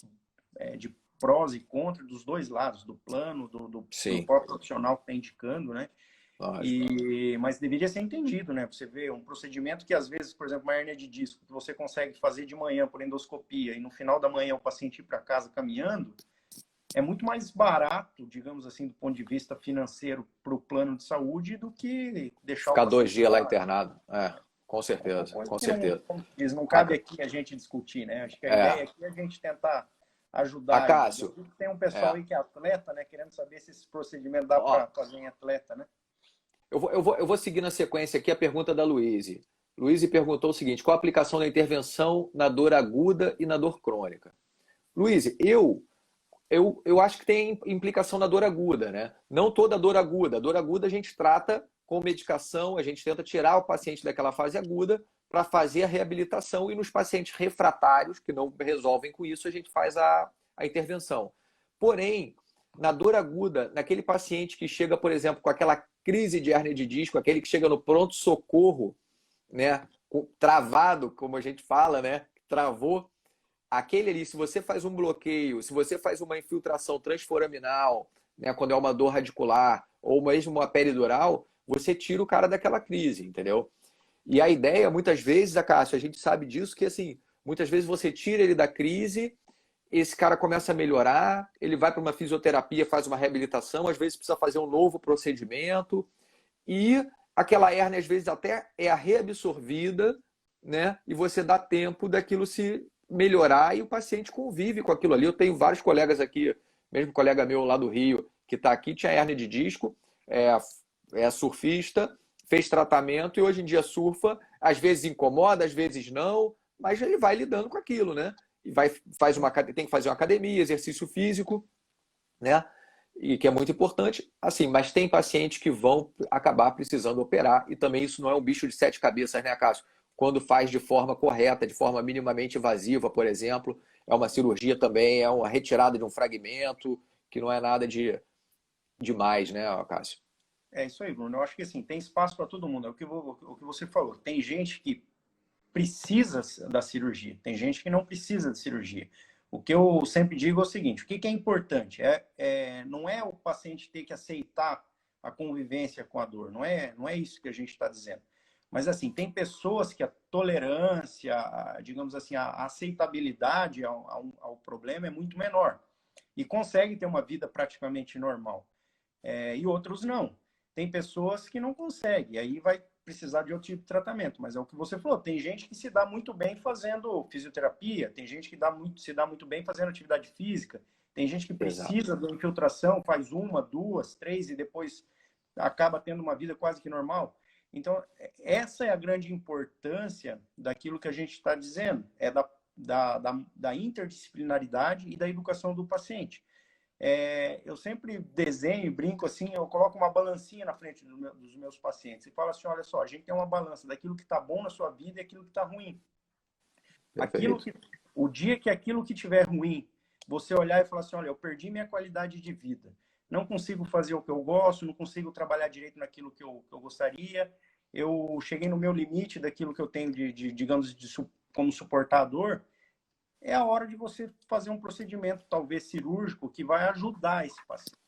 [SPEAKER 2] de prós e contras dos dois lados, do plano, do
[SPEAKER 1] Sim,
[SPEAKER 2] próprio profissional que está indicando, né?
[SPEAKER 1] lógico.
[SPEAKER 2] Mas deveria ser entendido, né? Você vê um procedimento que, às vezes, por exemplo, uma hérnia de disco, que você consegue fazer de manhã por endoscopia e no final da manhã o paciente ir para casa caminhando, é muito mais barato, digamos assim, do ponto de vista financeiro para o plano de saúde do que deixar o
[SPEAKER 1] Ficar 2 dias
[SPEAKER 2] paciente
[SPEAKER 1] lá
[SPEAKER 2] lá.
[SPEAKER 1] internado. Com
[SPEAKER 2] É uma
[SPEAKER 1] certeza,
[SPEAKER 2] coisa
[SPEAKER 1] com
[SPEAKER 2] que não,
[SPEAKER 1] certeza.
[SPEAKER 2] como se diz, não cabe
[SPEAKER 1] Aca-
[SPEAKER 2] aqui a gente discutir, né? Acho que a
[SPEAKER 1] É,
[SPEAKER 2] ideia aqui é a gente tentar ajudar aí. Eu
[SPEAKER 1] Acácio,
[SPEAKER 2] vi que tem um pessoal
[SPEAKER 1] é.
[SPEAKER 2] aí que é atleta, né? Querendo saber se esse procedimento dá
[SPEAKER 1] Ó,
[SPEAKER 2] para fazer em atleta, né?
[SPEAKER 1] eu vou seguir na sequência aqui a pergunta da Luíse. Luíse perguntou o seguinte: qual a aplicação da intervenção na dor aguda e na dor crônica? Luíse, eu acho que tem implicação na dor aguda, né? Não toda dor aguda. A dor aguda a gente trata com medicação, a gente tenta tirar o paciente daquela fase aguda para fazer a reabilitação e nos pacientes refratários, que não resolvem com isso, a gente faz a intervenção. Porém, na dor aguda, naquele paciente que chega, por exemplo, com aquela crise de hérnia de disco, aquele que chega no pronto-socorro, né? Travado, como a gente fala, né? Travou, aquele ali, se você faz um bloqueio, se você faz uma infiltração transforaminal, né, quando é uma dor radicular, ou mesmo uma peridural, você tira o cara daquela crise, entendeu? E a ideia, muitas vezes, Acácio, a gente sabe disso, que assim, muitas vezes você tira ele da crise, esse cara começa a melhorar, ele vai para uma fisioterapia, faz uma reabilitação, às vezes precisa fazer um novo procedimento, e aquela hérnia, às vezes, até é reabsorvida, né? E você dá tempo daquilo se melhorar e o paciente convive com aquilo ali. Eu tenho vários colegas aqui, mesmo colega meu lá do Rio, que está aqui, tinha hérnia de disco, é, é surfista, fez tratamento e hoje em dia surfa, às vezes incomoda, às vezes não, mas ele vai lidando com aquilo, né? E tem que fazer uma academia, exercício físico, né? E que é muito importante, assim, mas tem pacientes que vão acabar precisando operar, e também isso não é um bicho de 7 cabeças, né, Cássio? Quando faz de forma correta, de forma minimamente invasiva, por exemplo, é uma cirurgia também, é uma retirada de um fragmento, que não é nada de demais, né, Cássio?
[SPEAKER 2] É isso aí, Bruno. Eu acho que assim, tem espaço para todo mundo. É o que você falou. Tem gente que precisa da cirurgia, tem gente que não precisa de cirurgia. O que eu sempre digo é o seguinte: o que é importante? Não é o paciente ter que aceitar a convivência com a dor, não é isso que a gente está dizendo. Mas assim, tem pessoas que a tolerância, digamos assim, a aceitabilidade ao problema é muito menor e conseguem ter uma vida praticamente normal. E outros não. Tem pessoas que não conseguem, aí vai precisar de outro tipo de tratamento, mas é o que você falou, tem gente que se dá muito bem fazendo fisioterapia, tem gente que se dá muito bem fazendo atividade física, tem gente que
[SPEAKER 1] Exato.
[SPEAKER 2] precisa de uma infiltração, faz uma, duas, três e depois acaba tendo uma vida quase que normal. Então, essa é a grande importância daquilo que a gente está dizendo, da interdisciplinaridade e da educação do paciente. Eu sempre desenho e brinco assim, eu coloco uma balancinha na frente dos meus pacientes e falo assim, olha só, a gente tem uma balança daquilo que está bom na sua vida e aquilo que está ruim. Aquilo
[SPEAKER 1] Perfeito.
[SPEAKER 2] que, o dia que aquilo que tiver ruim, você olhar e falar assim, olha, eu perdi minha qualidade de vida, não consigo fazer o que eu gosto, não consigo trabalhar direito naquilo que eu gostaria, eu cheguei no meu limite daquilo que eu tenho digamos, como suportador, é a hora de você fazer um procedimento, talvez cirúrgico, que vai ajudar esse paciente.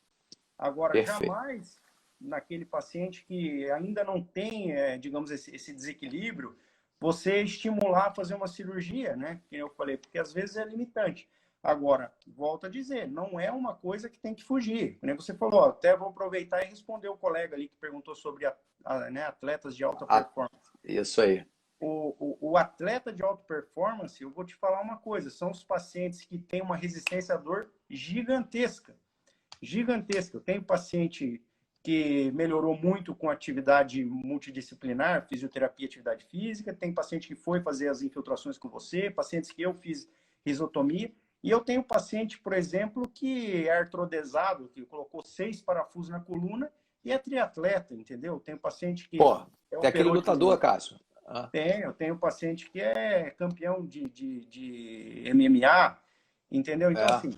[SPEAKER 2] Agora,
[SPEAKER 1] Perfeito.
[SPEAKER 2] jamais naquele paciente que ainda não tem, digamos, esse desequilíbrio, você estimular a fazer uma cirurgia, né? Que eu falei, porque às vezes é limitante. Agora, volto a dizer, não é uma coisa que tem que fugir. Como você falou, até vou aproveitar e responder o colega ali que perguntou sobre né, atletas de alta
[SPEAKER 1] Ah,
[SPEAKER 2] performance.
[SPEAKER 1] isso aí.
[SPEAKER 2] O atleta de alta performance, eu vou te falar uma coisa, são os pacientes que têm uma resistência à dor gigantesca. Gigantesca. Eu tenho paciente que melhorou muito com atividade multidisciplinar, fisioterapia, atividade física, tem paciente que foi fazer as infiltrações com você, pacientes que eu fiz risotomia, e eu tenho paciente, por exemplo, que é artrodesado, que colocou 6 parafusos na coluna e é triatleta, entendeu? Tem paciente que
[SPEAKER 1] Pô, tem aquele
[SPEAKER 2] operou
[SPEAKER 1] lutador,
[SPEAKER 2] de
[SPEAKER 1] Cássio. Ah,
[SPEAKER 2] eu tenho paciente que é campeão de MMA, entendeu? Então,
[SPEAKER 1] é.
[SPEAKER 2] assim,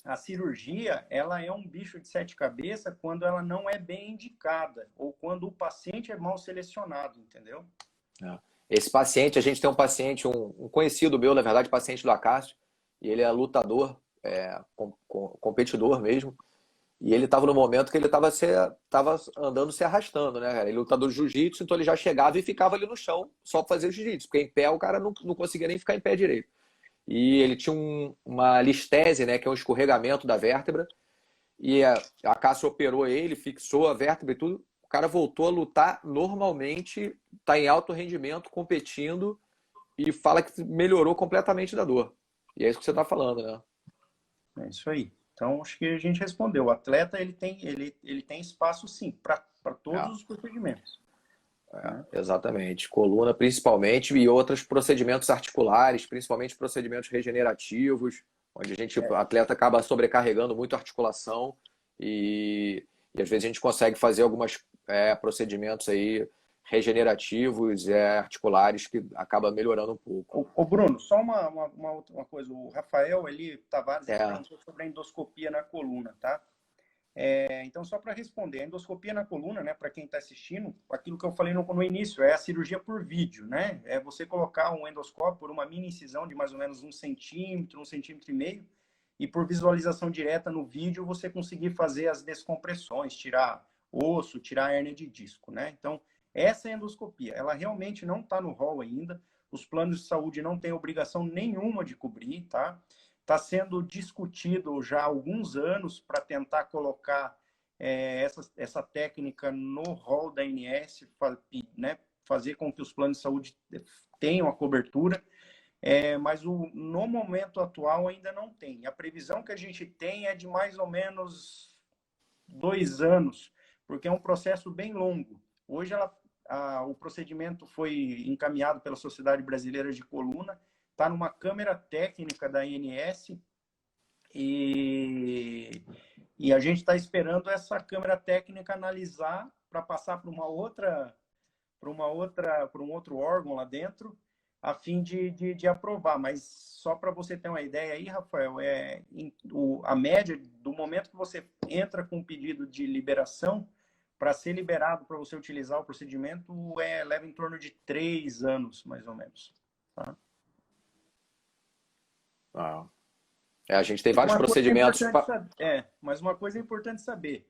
[SPEAKER 2] a cirurgia, ela é um bicho de 7 cabeças quando ela não é bem indicada ou quando o paciente é mal selecionado, entendeu?
[SPEAKER 1] É. Esse paciente, a gente tem um paciente, um conhecido meu, na verdade, paciente do Acácio, e ele é lutador, competidor mesmo, e ele estava no momento que ele estava andando se arrastando, né, cara? Ele é lutador de jiu-jitsu, então ele já chegava e ficava ali no chão só para fazer jiu-jitsu, porque em pé o cara não conseguia nem ficar em pé direito. E ele tinha uma listese, né, que é um escorregamento da vértebra, e a Cássio operou ele, fixou a vértebra e tudo. O cara voltou a lutar normalmente, está em alto rendimento, competindo, e fala que melhorou completamente da dor. E é isso que você está falando, né?
[SPEAKER 2] É isso aí. Então, acho que a gente respondeu. O atleta, ele tem espaço, sim, para todos os procedimentos.
[SPEAKER 1] Exatamente. Coluna, principalmente, e outros procedimentos articulares, principalmente procedimentos regenerativos, onde o atleta acaba sobrecarregando muito a articulação e às vezes a gente consegue fazer alguns procedimentos aí regenerativos, articulares, que acaba melhorando um pouco.
[SPEAKER 2] Ô Bruno, só uma coisa. O Rafael Tavares perguntou sobre a endoscopia na coluna, tá? Então, só para responder, a endoscopia na coluna, né, para quem está assistindo, aquilo que eu falei no início, é a cirurgia por vídeo, né? É você colocar um endoscópio por uma mini incisão de mais ou menos 1 centímetro, 1,5 centímetros, e por visualização direta no vídeo você conseguir fazer as descompressões, tirar osso, tirar a hérnia de disco, né? Então, essa é a endoscopia. Ela realmente não está no rol ainda, os planos de saúde não têm obrigação nenhuma de cobrir, tá? Está sendo discutido já há alguns anos para tentar colocar essa técnica no rol da ANS, né, fazer com que os planos de saúde tenham a cobertura, mas no momento atual ainda não tem. A previsão que a gente tem é de mais ou menos 2 anos, porque é um processo bem longo. Hoje o procedimento foi encaminhado pela Sociedade Brasileira de Coluna, está numa câmera técnica da ANS e a gente está esperando essa câmera técnica analisar para passar para um outro órgão lá dentro, a fim de aprovar. Mas só para você ter uma ideia aí, Rafael, a média do momento que você entra com um pedido de liberação, para ser liberado para você utilizar o procedimento, leva em torno de 3 anos, mais ou menos. Tá?
[SPEAKER 1] A gente tem vários procedimentos.
[SPEAKER 2] Mas uma coisa é importante saber.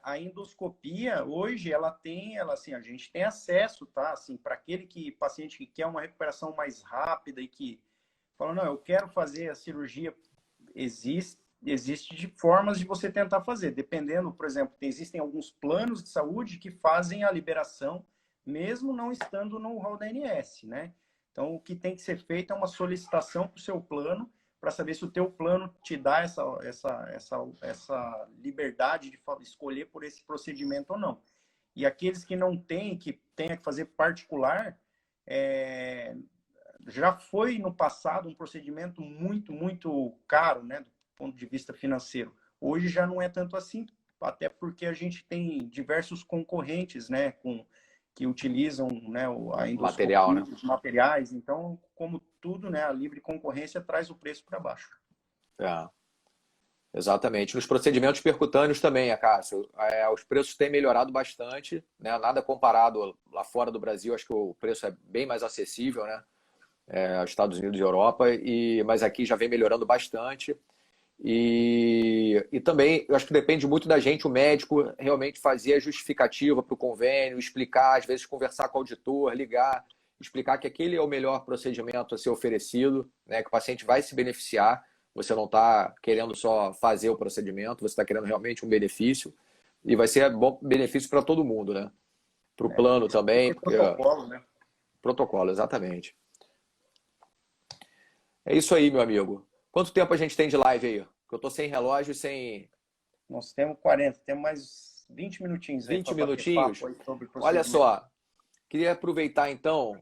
[SPEAKER 2] A endoscopia, hoje, assim, a gente tem acesso, tá? Assim, para aquele paciente que quer uma recuperação mais rápida e que fala, não, eu quero fazer a cirurgia, existe de formas de você tentar fazer. Dependendo, por exemplo, existem alguns planos de saúde que fazem a liberação, mesmo não estando no rol da ANS, né? Então, o que tem que ser feito é uma solicitação para o seu plano, para saber se o teu plano te dá essa liberdade de escolher por esse procedimento ou não. E aqueles que não têm, que tenha que fazer particular, já foi no passado um procedimento muito, muito caro, né, do ponto de vista financeiro. Hoje já não é tanto assim, até porque a gente tem diversos concorrentes, né, que utilizam, né, a endoscopia,
[SPEAKER 1] material, né?
[SPEAKER 2] os materiais. Então, como tudo, né, a livre concorrência traz o preço para baixo.
[SPEAKER 1] Exatamente. Nos procedimentos percutâneos também, Cássio, os preços têm melhorado bastante, né? Nada comparado lá fora do Brasil, acho que o preço é bem mais acessível, né? Aos Estados Unidos e Europa, mas aqui já vem melhorando bastante. E também, eu acho que depende muito da gente, o médico realmente fazer a justificativa para o convênio, explicar, às vezes conversar com o auditor, ligar, explicar que aquele é o melhor procedimento a ser oferecido, né, que o paciente vai se beneficiar, você não está querendo só fazer o procedimento, você está querendo realmente um benefício, e vai ser bom benefício para todo mundo, né? Para o plano também.
[SPEAKER 2] Protocolo, né?
[SPEAKER 1] Protocolo, exatamente. É isso aí, meu amigo. Quanto tempo a gente tem de live aí? Porque eu tô sem relógio e sem...
[SPEAKER 2] Nós temos 40, temos mais 20 minutinhos aí.
[SPEAKER 1] 20 minutinhos?
[SPEAKER 2] Aí sobre
[SPEAKER 1] olha só, queria aproveitar então,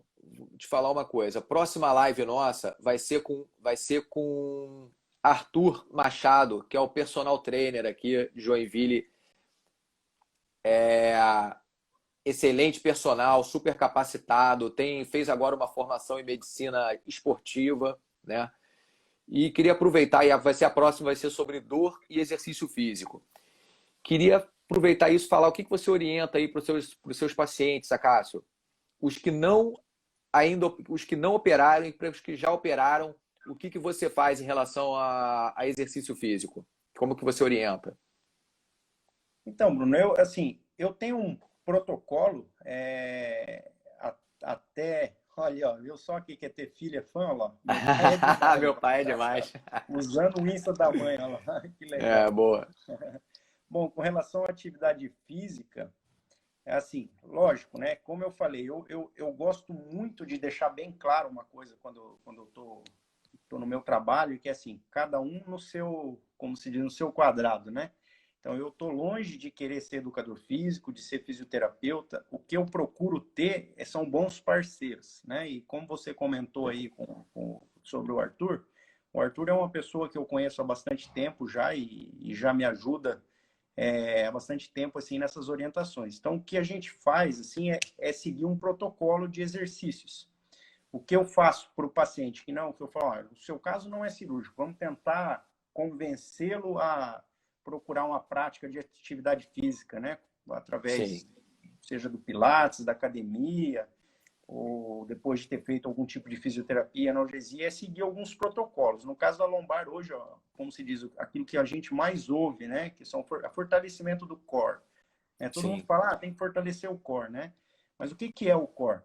[SPEAKER 1] te falar uma coisa. A próxima live nossa vai ser com Arthur Machado, que é o personal trainer aqui de Joinville. Excelente personal, super capacitado, fez agora uma formação em medicina esportiva, né? E queria aproveitar, e a próxima vai ser sobre dor e exercício físico. Queria aproveitar isso e falar o que você orienta aí para os seus pacientes, Cássio? Os que não ainda os que não operaram e para os que já operaram, o que você faz em relação a exercício físico? Como que você orienta?
[SPEAKER 2] Então, Bruno, eu tenho um protocolo até, olha, ó, eu só que quer ter filha é fã, ó, meu pai é demais,
[SPEAKER 1] Meu
[SPEAKER 2] ó,
[SPEAKER 1] pai é demais.
[SPEAKER 2] usando o Insta da mãe, ó, lá, que
[SPEAKER 1] É,
[SPEAKER 2] legal.
[SPEAKER 1] boa.
[SPEAKER 2] Bom, com relação à atividade física, é assim, lógico, né? Como eu falei, eu gosto muito de deixar bem claro uma coisa quando eu tô no meu trabalho, que é assim, cada um no seu, como se diz, no seu quadrado, né? Então, eu tô longe de querer ser educador físico, de ser fisioterapeuta. O que eu procuro ter são bons parceiros, né? E como você comentou aí sobre o Arthur é uma pessoa que eu conheço há bastante tempo já e já me ajuda há bastante tempo assim nessas orientações. Então, o que a gente faz assim é seguir um protocolo de exercícios. O que eu faço para o paciente que não, que eu falo, olha, o seu caso não é cirúrgico, vamos tentar convencê-lo a procurar uma prática de atividade física, né?
[SPEAKER 1] Sim,
[SPEAKER 2] Através, seja do Pilates, da academia, ou depois de ter feito algum tipo de fisioterapia, analgesia, é seguir alguns protocolos. No caso da lombar, hoje, ó, como se diz, aquilo que a gente mais ouve, né? Que são o fortalecimento do core. Todo mundo
[SPEAKER 1] sim.
[SPEAKER 2] fala, tem que fortalecer o core, né? Mas o que é o core?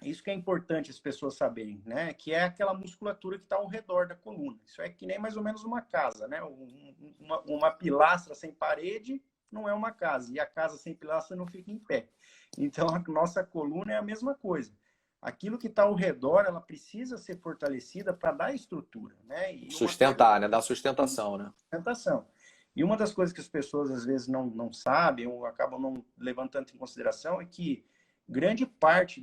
[SPEAKER 2] Isso que é importante as pessoas saberem, né? Que é aquela musculatura que está ao redor da coluna. Isso é que nem mais ou menos uma casa, né? Uma pilastra sem parede não é uma casa. E a casa sem pilastra não fica em pé. Então, a nossa coluna é a mesma coisa. Aquilo que está ao redor, ela precisa ser fortalecida para dar estrutura, né? E uma coisa
[SPEAKER 1] Sustentar, né? Dar sustentação, né?
[SPEAKER 2] sustentação. E uma das coisas que as pessoas às vezes não sabem ou acabam não levando tanto em consideração é que grande parte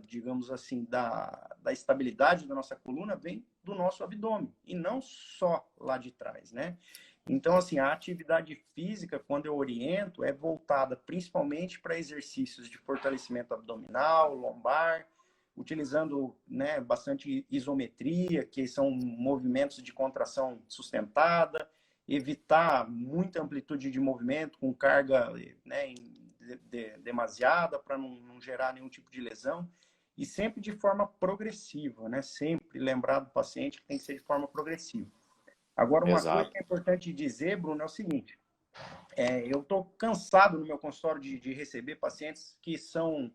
[SPEAKER 2] digamos assim, da estabilidade da nossa coluna vem do nosso abdômen e não só lá de trás, né? Então, assim, a atividade física, quando eu oriento, é voltada principalmente para exercícios de fortalecimento abdominal, lombar, utilizando, né, bastante isometria, que são movimentos de contração sustentada, evitar muita amplitude de movimento com carga, né, demasiada para não gerar nenhum tipo de lesão e sempre de forma progressiva, né? Sempre lembrar do paciente que tem que ser de forma progressiva. Agora, uma coisa
[SPEAKER 1] Exato.
[SPEAKER 2] que é importante dizer, Bruno, é o seguinte: eu estou cansado no meu consultório de receber pacientes que são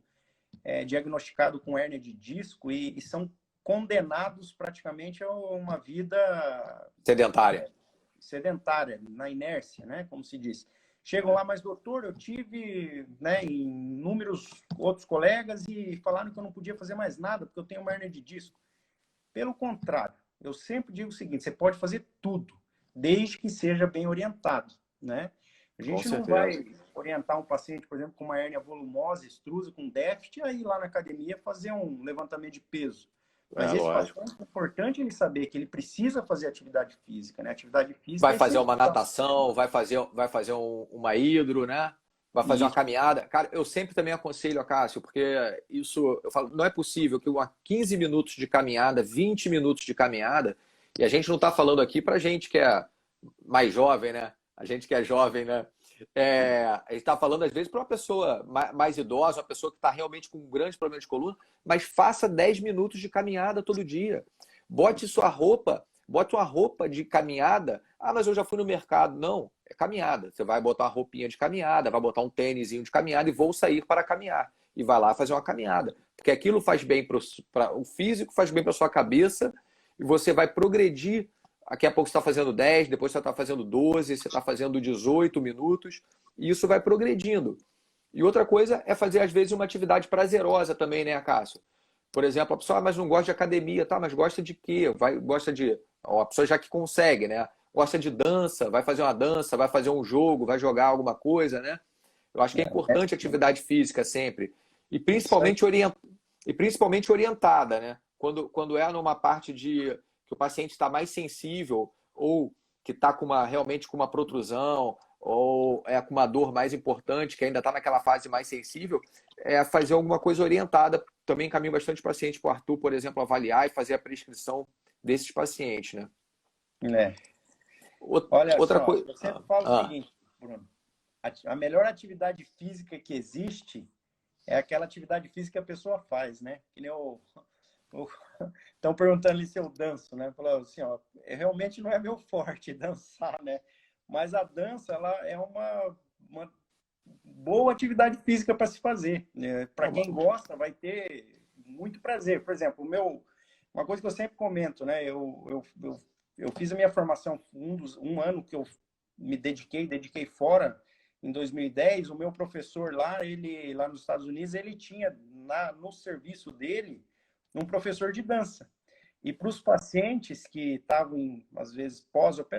[SPEAKER 2] diagnosticados com hérnia de disco e são condenados praticamente a uma vida
[SPEAKER 1] Sedentária.
[SPEAKER 2] sedentária, na inércia, né? Como se diz. Chegam lá, mas doutor, eu tive, né, inúmeros outros colegas e falaram que eu não podia fazer mais nada porque eu tenho uma hernia de disco. Pelo contrário, eu sempre digo o seguinte: você pode fazer tudo, desde que seja bem orientado, né? A
[SPEAKER 1] Com
[SPEAKER 2] gente não
[SPEAKER 1] certeza.
[SPEAKER 2] vai orientar um paciente, por exemplo, com uma hérnia volumosa, extrusa, com déficit, aí lá na academia fazer um levantamento de peso.
[SPEAKER 1] É,
[SPEAKER 2] Mas esse
[SPEAKER 1] lógico.
[SPEAKER 2] paciente é importante ele saber que ele precisa fazer atividade física, né? Atividade física
[SPEAKER 1] Vai
[SPEAKER 2] é
[SPEAKER 1] fazer uma
[SPEAKER 2] essencial.
[SPEAKER 1] natação, vai fazer uma hidro, né? Vai fazer uma
[SPEAKER 2] Isso.
[SPEAKER 1] caminhada. Cara, eu sempre também aconselho a Cássio, porque isso, eu falo, não é possível que 15 minutos de caminhada, 20 minutos de caminhada, e a gente não está falando aqui para gente que é mais jovem, né? A gente que é jovem, né? A gente está falando, às vezes, para uma pessoa mais idosa, uma pessoa que está realmente com um grande problema de coluna, mas faça 10 minutos de caminhada todo dia. Bote uma roupa de caminhada. Ah, mas eu já fui no mercado. Não, é caminhada. Você vai botar uma roupinha de caminhada, vai botar um tênisinho de caminhada e vou sair para caminhar. E vai lá fazer uma caminhada. Porque aquilo faz bem para o físico, faz bem para sua cabeça, e você vai progredir. Daqui a pouco você está fazendo 10, depois você está fazendo 12, você está fazendo 18 minutos, e isso vai progredindo. E outra coisa é fazer, às vezes, uma atividade prazerosa também, né, Cássio? Por exemplo, a pessoa, mas não gosta de academia, tá? Mas gosta de quê? Gosta de. Ó, a pessoa já que consegue, né? Gosta de dança, vai fazer uma dança, vai fazer um jogo, vai jogar alguma coisa, né? Eu acho que é importante a atividade física sempre. E
[SPEAKER 2] Isso aí.
[SPEAKER 1] principalmente, e principalmente orientada, né? Quando é numa parte de que o paciente está mais sensível ou que está realmente com uma protrusão ou é com uma dor mais importante, que ainda está naquela fase mais sensível, é fazer alguma coisa orientada. Também encaminho bastante paciente para o Arthur, por exemplo, avaliar e fazer a prescrição desses pacientes, né?
[SPEAKER 2] É. Olha
[SPEAKER 1] Outra
[SPEAKER 2] só,
[SPEAKER 1] coisa.
[SPEAKER 2] eu sempre falo o seguinte, Bruno: a melhor atividade física que existe é aquela atividade física que a pessoa faz, né? Que nem estão perguntando ali se eu danço, né? Falou assim, ó, realmente não é meu forte dançar, né? Mas a dança, ela é uma boa atividade física para se fazer, né? Para quem gosta, vai ter muito prazer. Por exemplo, uma coisa que eu sempre comento, né? Eu fiz a minha formação um ano que eu me dediquei fora em 2010. O meu professor lá, ele lá nos Estados Unidos, ele tinha no serviço dele um professor de dança. E para os pacientes que estavam, às vezes,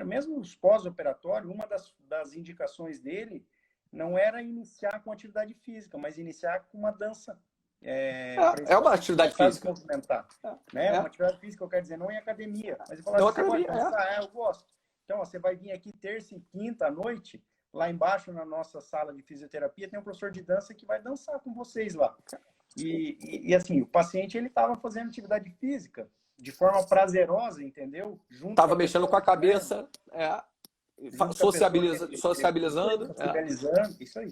[SPEAKER 2] mesmo os pós-operatórios, uma das indicações dele não era iniciar com atividade física, mas iniciar com uma dança. Para esse
[SPEAKER 1] É uma
[SPEAKER 2] paciente
[SPEAKER 1] atividade
[SPEAKER 2] começar a se
[SPEAKER 1] física.
[SPEAKER 2] movimentar. Né?
[SPEAKER 1] É.
[SPEAKER 2] Uma atividade física, eu quero dizer, não em academia. Mas eu falo
[SPEAKER 1] Não
[SPEAKER 2] assim, você gosta
[SPEAKER 1] academia,
[SPEAKER 2] de dançar? Eu gosto. Então, ó, você vai vir aqui terça e quinta à noite, lá embaixo na nossa sala de fisioterapia, tem um professor de dança que vai dançar com vocês lá. E assim, o paciente ele estava fazendo atividade física de forma prazerosa, entendeu? Junto com
[SPEAKER 1] Tava
[SPEAKER 2] a
[SPEAKER 1] mexendo
[SPEAKER 2] pessoa
[SPEAKER 1] com a
[SPEAKER 2] treinando,
[SPEAKER 1] cabeça,
[SPEAKER 2] junto com a pessoa
[SPEAKER 1] sociabilizando.
[SPEAKER 2] socializando, isso aí.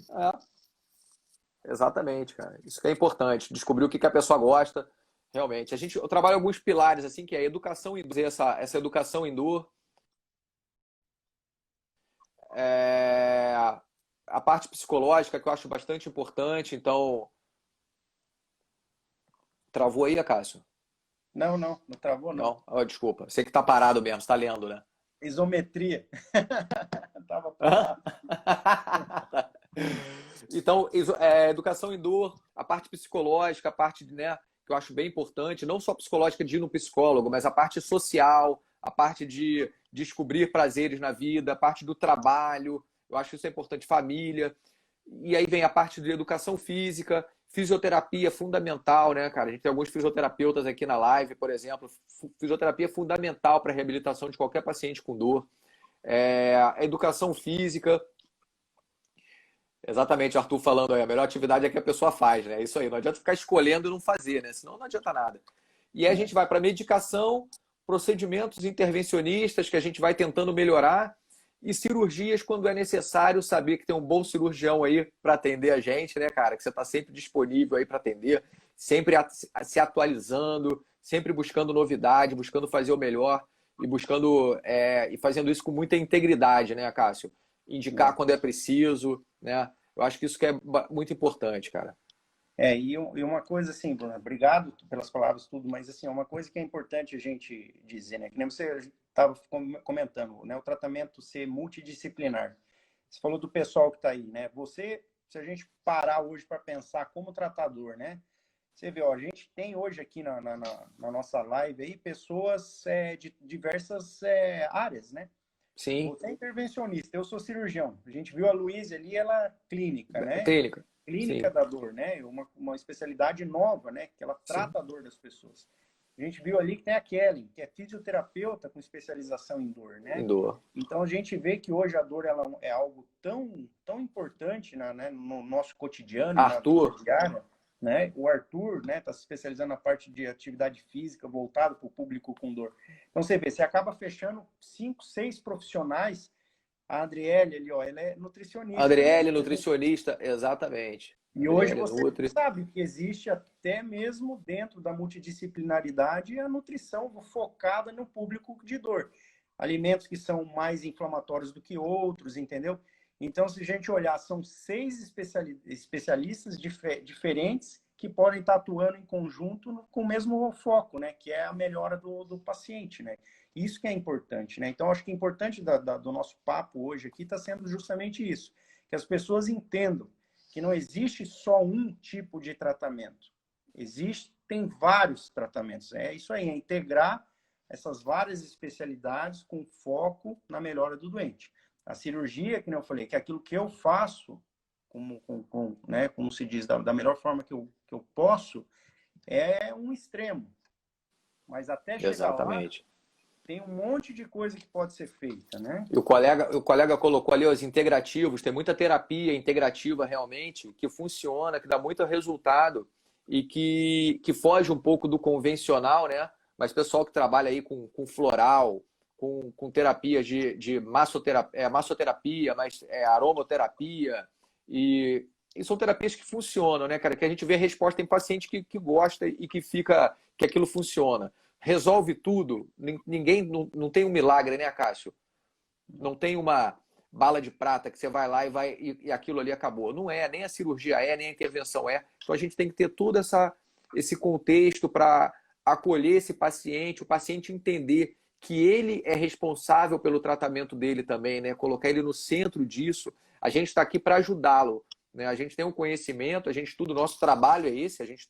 [SPEAKER 1] Exatamente, cara. Isso que é importante. Descobrir o que a pessoa gosta, realmente. Eu trabalho alguns pilares, assim, que é a educação indoor, essa educação indoor, é, a parte psicológica, que eu acho bastante importante. Então, travou aí, Cássio?
[SPEAKER 2] Não travou, não.
[SPEAKER 1] Não? Oh, desculpa. Você que tá parado mesmo, você tá lendo, né?
[SPEAKER 2] Isometria. Tava parado.
[SPEAKER 1] Então, educação indoor, a parte psicológica, a parte, né, que eu acho bem importante, não só psicológica de ir no psicólogo, mas a parte social, a parte de descobrir prazeres na vida, a parte do trabalho, eu acho isso é importante, família. E aí vem a parte de educação física, fisioterapia fundamental, né, cara? A gente tem alguns fisioterapeutas aqui na live, por exemplo. Fisioterapia é fundamental para a reabilitação de qualquer paciente com dor. A educação física, exatamente, o Arthur falando aí, a melhor atividade é que a pessoa faz, né? Isso aí, não adianta ficar escolhendo e não fazer, né? Senão não adianta nada. E aí a gente vai para medicação, procedimentos intervencionistas que a gente vai tentando melhorar e cirurgias quando é necessário, saber que tem um bom cirurgião aí para atender a gente, né, cara? Que você está sempre disponível aí para atender, sempre se atualizando, sempre buscando novidade, buscando fazer o melhor e buscando e fazendo isso com muita integridade, né, Cássio? Indicar quando é preciso, né? Eu acho que isso que é muito importante, cara.
[SPEAKER 2] E uma coisa assim, Bruno, obrigado pelas palavras, tudo, mas assim, uma coisa que é importante a gente dizer, né? Que nem você estava comentando, né? O tratamento ser multidisciplinar. Você falou do pessoal que está aí, né? Se a gente parar hoje para pensar como tratador, né? Você vê, ó, a gente tem hoje aqui na nossa live aí pessoas de diversas áreas, né?
[SPEAKER 1] Sim.
[SPEAKER 2] Você é intervencionista, eu sou cirurgião. A gente viu a Luísa ali, ela é clínica, né?
[SPEAKER 1] Clínica.
[SPEAKER 2] Clínica
[SPEAKER 1] Sim.
[SPEAKER 2] da dor, né? Uma especialidade nova, né? Que ela trata a dor das pessoas. A gente viu ali que tem a Kelly, que é fisioterapeuta com especialização em dor, né?
[SPEAKER 1] Em dor.
[SPEAKER 2] Então a gente vê que hoje a dor ela é algo tão importante né, no nosso cotidiano e na vida diária, né? O Arthur, né, está se especializando na parte de atividade física voltado para o público com dor. Então você vê, você acaba fechando 5, 6 profissionais. A Adriele ali, ó, ela é nutricionista.
[SPEAKER 1] Adriele, nutricionista, exatamente.
[SPEAKER 2] E hoje você sabe que existe até mesmo dentro da multidisciplinaridade a nutrição focada no público de dor. Alimentos que são mais inflamatórios do que outros, entendeu? Então, se a gente olhar, são 6 especialistas diferentes que podem estar atuando em conjunto com o mesmo foco, né? Que é a melhora do paciente, né? Isso que é importante, né? Então, acho que é importante do nosso papo hoje aqui está sendo justamente isso. Que as pessoas entendam que não existe só um tipo de tratamento. Existem vários tratamentos. É isso aí, é integrar essas várias especialidades com foco na melhora do doente. A cirurgia, que eu falei, que é aquilo que eu faço, como se diz, da melhor forma que eu posso, é um extremo. Mas até chegar lá, tem um monte de coisa que pode ser feita, né?
[SPEAKER 1] E o colega colocou ali os integrativos, tem muita terapia integrativa realmente, que funciona, que dá muito resultado e que foge um pouco do convencional, né? Mas pessoal que trabalha aí com floral, com terapias de massoterapia, mas aromaterapia e e são terapias que funcionam, né, cara? Que a gente vê a resposta em paciente que gosta e que fica, que aquilo funciona. Resolve tudo. Ninguém, não tem um milagre, né, Cássio? Não tem uma bala de prata que você vai lá e aquilo ali acabou. Não é, nem a cirurgia é, nem a intervenção é. Então a gente tem que ter todo esse contexto para acolher esse paciente, o paciente entender que ele é responsável pelo tratamento dele também, né? Colocar ele no centro disso. A gente está aqui para ajudá-lo, né? A gente tem um conhecimento, a gente estuda, o nosso trabalho é esse, a gente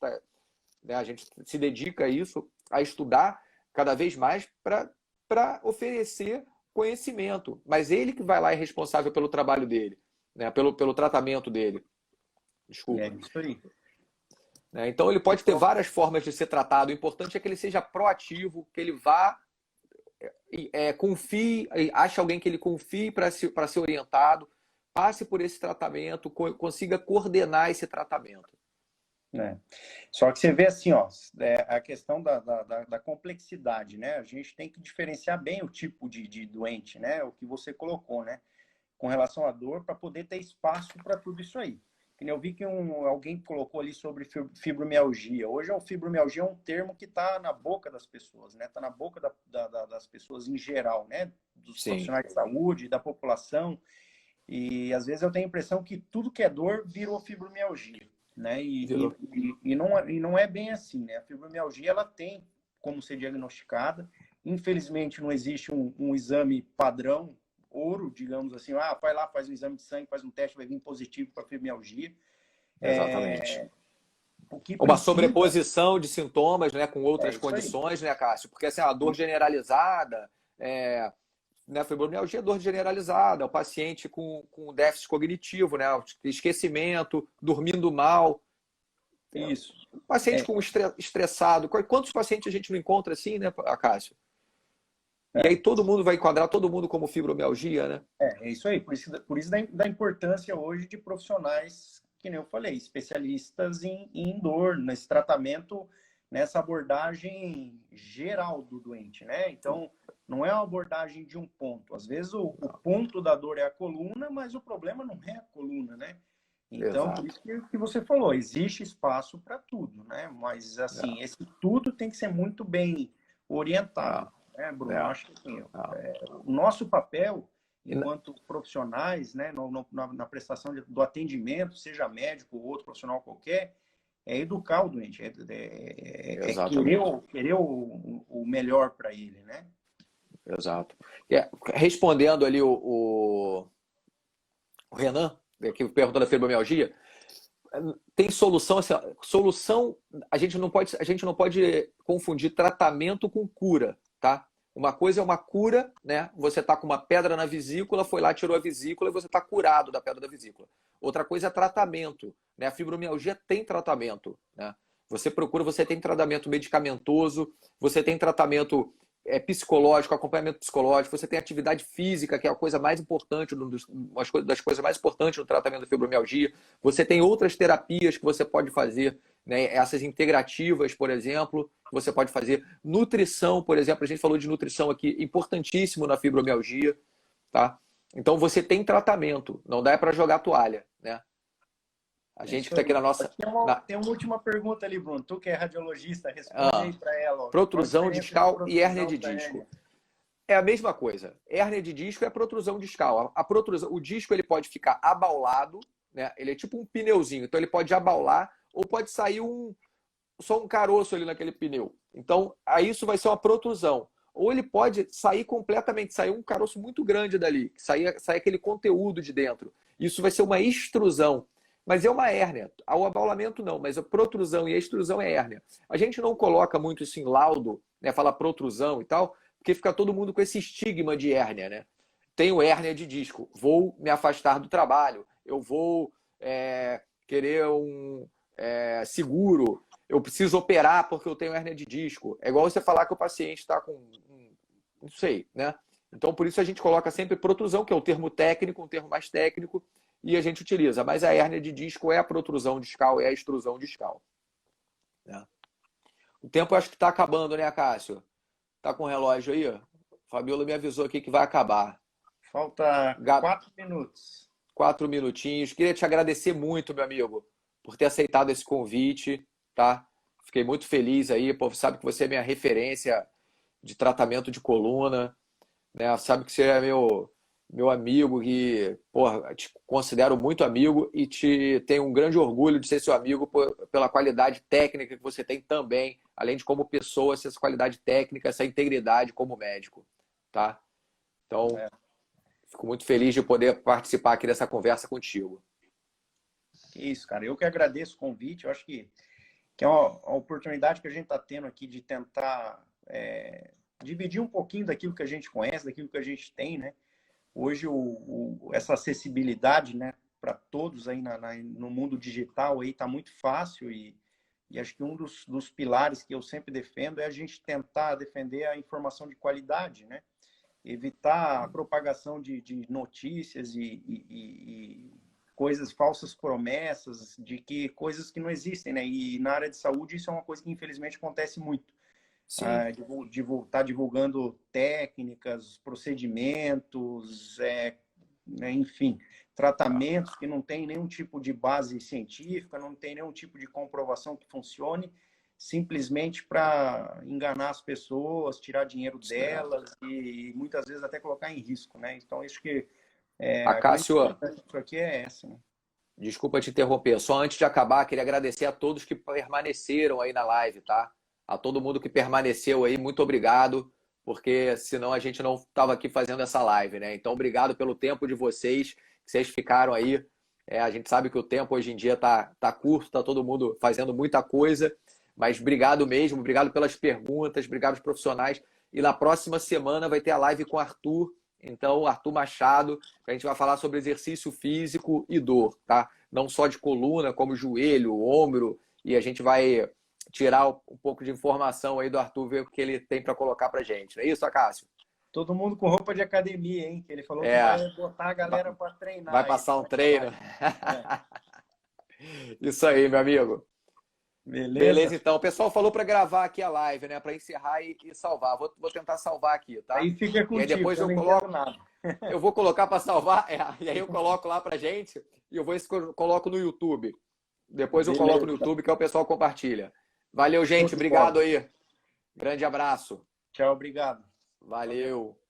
[SPEAKER 1] se dedica a isso, a estudar cada vez mais para oferecer conhecimento. Mas ele que vai lá é responsável pelo trabalho dele, né? Pelo tratamento dele. Desculpa.
[SPEAKER 2] É isso aí.
[SPEAKER 1] Né? Então ele pode ter várias formas de ser tratado. O importante é que ele seja proativo, que ele vá, confie, ache alguém que ele confie para ser orientado, passe por esse tratamento, consiga coordenar esse tratamento.
[SPEAKER 2] É. Só que você vê assim, ó, a questão da complexidade, né? A gente tem que diferenciar bem o tipo de doente, né? O que você colocou, né? Com relação à dor, para poder ter espaço para tudo isso aí. Eu vi que alguém colocou ali sobre fibromialgia. Hoje a fibromialgia é um termo que está na boca das pessoas, né? Está na boca das pessoas em geral, né? Dos
[SPEAKER 1] Sim.
[SPEAKER 2] profissionais de saúde, da população. E às vezes eu tenho a impressão que tudo que é dor virou fibromialgia, né? E não é bem assim, né? A fibromialgia ela tem como ser diagnosticada. Infelizmente não existe um exame padrão ouro, digamos assim, vai lá, faz um exame de sangue, faz um teste, vai vir positivo para fibromialgia.
[SPEAKER 1] Exatamente.
[SPEAKER 2] O que
[SPEAKER 1] Uma
[SPEAKER 2] precisa...
[SPEAKER 1] sobreposição de sintomas, né, com outras condições,
[SPEAKER 2] aí.
[SPEAKER 1] né, Cássio? Porque assim, a dor generalizada, né, fibromialgia é dor generalizada, o paciente com déficit cognitivo, né, esquecimento, dormindo mal.
[SPEAKER 2] Isso.
[SPEAKER 1] O paciente com estressado. Quantos pacientes a gente não encontra assim, né, Cássio? E aí todo mundo vai enquadrar todo mundo como fibromialgia, né?
[SPEAKER 2] É isso aí. Por isso da importância hoje de profissionais, que nem eu falei, especialistas em dor, nesse tratamento, nessa abordagem geral do doente, né? Então, não é uma abordagem de um ponto. Às vezes o ponto da dor é a coluna, mas o problema não é a coluna, né? Então,
[SPEAKER 1] Exato.
[SPEAKER 2] por isso que você falou, existe espaço para tudo, né? Mas, assim, esse tudo tem que ser muito bem orientado. Bruno, acho que assim, o nosso papel enquanto profissionais, né, na prestação do atendimento, seja médico ou outro profissional qualquer, é educar o doente, querer o melhor para ele, né?
[SPEAKER 1] Exato. Respondendo ali o Renan, que perguntou da fibromialgia, tem solução, assim, solução, a gente não pode confundir tratamento com cura, tá? Uma coisa é uma cura, né? Você tá com uma pedra na vesícula, foi lá, tirou a vesícula e você tá curado da pedra da vesícula. Outra coisa é tratamento, né? A fibromialgia tem tratamento, né? Você tem tratamento medicamentoso, você tem tratamento psicológico, acompanhamento psicológico, você tem atividade física, que é a coisa mais importante, uma das coisas mais importantes no tratamento da fibromialgia. Você tem outras terapias que você pode fazer, né? Essas integrativas, por exemplo, que você pode fazer. Nutrição, por exemplo, a gente falou de nutrição aqui, importantíssimo na fibromialgia, tá? Então você tem tratamento, não dá para jogar toalha, né? A gente que está aqui na nossa...
[SPEAKER 2] Tem uma última pergunta ali, Bruno. Tu que é radiologista, responde aí para ela.
[SPEAKER 1] Protrusão discal e hérnia de disco. É a mesma coisa. Hérnia de disco é protrusão discal. O disco ele pode ficar abaulado, né? Ele é tipo um pneuzinho. Então ele pode abaular ou pode sair só um caroço ali naquele pneu. Então, aí isso vai ser uma protrusão. Ou ele pode sair completamente, sair um caroço muito grande dali, sair aquele conteúdo de dentro. Isso vai ser uma extrusão. Mas é uma hérnia. O abaulamento não, mas a protrusão e a extrusão é hérnia. A gente não coloca muito isso em laudo, né? Fala protrusão e tal, porque fica todo mundo com esse estigma de hérnia, né? Tenho hérnia de disco, vou me afastar do trabalho, eu vou querer um seguro, eu preciso operar porque eu tenho hérnia de disco. É igual você falar que o paciente está com... não sei, né? Então, por isso a gente coloca sempre protrusão, que é o termo técnico, um termo mais técnico, e a gente utiliza. Mas a hérnia de disco é a protrusão discal, é a extrusão discal. Né? O tempo eu acho que está acabando, né, Cássio? Tá com o relógio aí? Fabiola me avisou aqui que vai acabar.
[SPEAKER 2] Falta 4 minutos.
[SPEAKER 1] 4 minutinhos. Queria te agradecer muito, meu amigo, por ter aceitado esse convite, tá? Fiquei muito feliz aí, pô, sabe que você é minha referência de tratamento de coluna, né? Sabe que você é meu amigo e, porra, te considero muito amigo e te tenho um grande orgulho de ser seu amigo pela qualidade técnica que você tem também, além de como pessoa, essa qualidade técnica, essa integridade como médico, tá? Então,
[SPEAKER 2] É,
[SPEAKER 1] fico muito feliz de poder participar aqui dessa conversa contigo.
[SPEAKER 2] que isso, cara. Eu que agradeço o convite. Eu acho que é uma oportunidade que a gente está tendo aqui de tentar dividir um pouquinho daquilo que a gente conhece, daquilo que a gente tem, né? Hoje, essa acessibilidade, né, para todos aí no mundo digital aí está muito fácil e acho que um dos pilares que eu sempre defendo é a gente tentar defender a informação de qualidade, né? Evitar a propagação de notícias e coisas, falsas promessas, de que coisas que não existem, né? E na área de saúde isso é uma coisa que infelizmente acontece muito.
[SPEAKER 1] Sim.
[SPEAKER 2] Tá divulgando técnicas, procedimentos, né, enfim, tratamentos que não tem nenhum tipo de base científica, não tem nenhum tipo de comprovação que funcione, simplesmente para enganar as pessoas, tirar dinheiro
[SPEAKER 1] Certo.
[SPEAKER 2] delas e muitas vezes até colocar em risco, né? Então, acho que a grande
[SPEAKER 1] Acácio,
[SPEAKER 2] importância disso aqui é essa, né?
[SPEAKER 1] desculpa te interromper. Só antes de acabar, queria agradecer a todos que permaneceram aí na live, tá? A todo mundo que permaneceu aí, muito obrigado, porque senão a gente não estava aqui fazendo essa live, né? Então, obrigado pelo tempo de vocês, que vocês ficaram aí. A gente sabe que o tempo hoje em dia tá curto, tá todo mundo fazendo muita coisa, mas obrigado mesmo, obrigado pelas perguntas, obrigado aos profissionais. E na próxima semana vai ter a live com o Arthur. Então, Arthur Machado, a gente vai falar sobre exercício físico e dor, tá? Não só de coluna, como joelho, ombro, e a gente vai tirar um pouco de informação aí do Arthur, ver o que ele tem para colocar pra gente. Não é isso, Acácio?
[SPEAKER 2] Todo mundo com roupa de academia, hein? Ele falou que
[SPEAKER 1] É,
[SPEAKER 2] vai botar a galera para
[SPEAKER 1] vai
[SPEAKER 2] treinar aí
[SPEAKER 1] passar um
[SPEAKER 2] durante a
[SPEAKER 1] treino.
[SPEAKER 2] live. É.
[SPEAKER 1] Isso aí, meu amigo.
[SPEAKER 2] Beleza?
[SPEAKER 1] Beleza, então. O pessoal falou para gravar aqui a live, né? Para encerrar e salvar. Vou tentar salvar aqui, tá?
[SPEAKER 2] Aí fica
[SPEAKER 1] E aí
[SPEAKER 2] contigo,
[SPEAKER 1] depois
[SPEAKER 2] que eu
[SPEAKER 1] eu
[SPEAKER 2] não entendo
[SPEAKER 1] coloco.
[SPEAKER 2] nada.
[SPEAKER 1] Eu vou colocar para salvar, e aí eu coloco lá pra gente e eu vou coloco no YouTube. Depois eu coloco no
[SPEAKER 2] Beleza.
[SPEAKER 1] YouTube que é o pessoal compartilha. Valeu,
[SPEAKER 2] Show
[SPEAKER 1] gente.
[SPEAKER 2] de bola.
[SPEAKER 1] Obrigado aí. Grande abraço.
[SPEAKER 2] Tchau, obrigado. Valeu.
[SPEAKER 1] Valeu.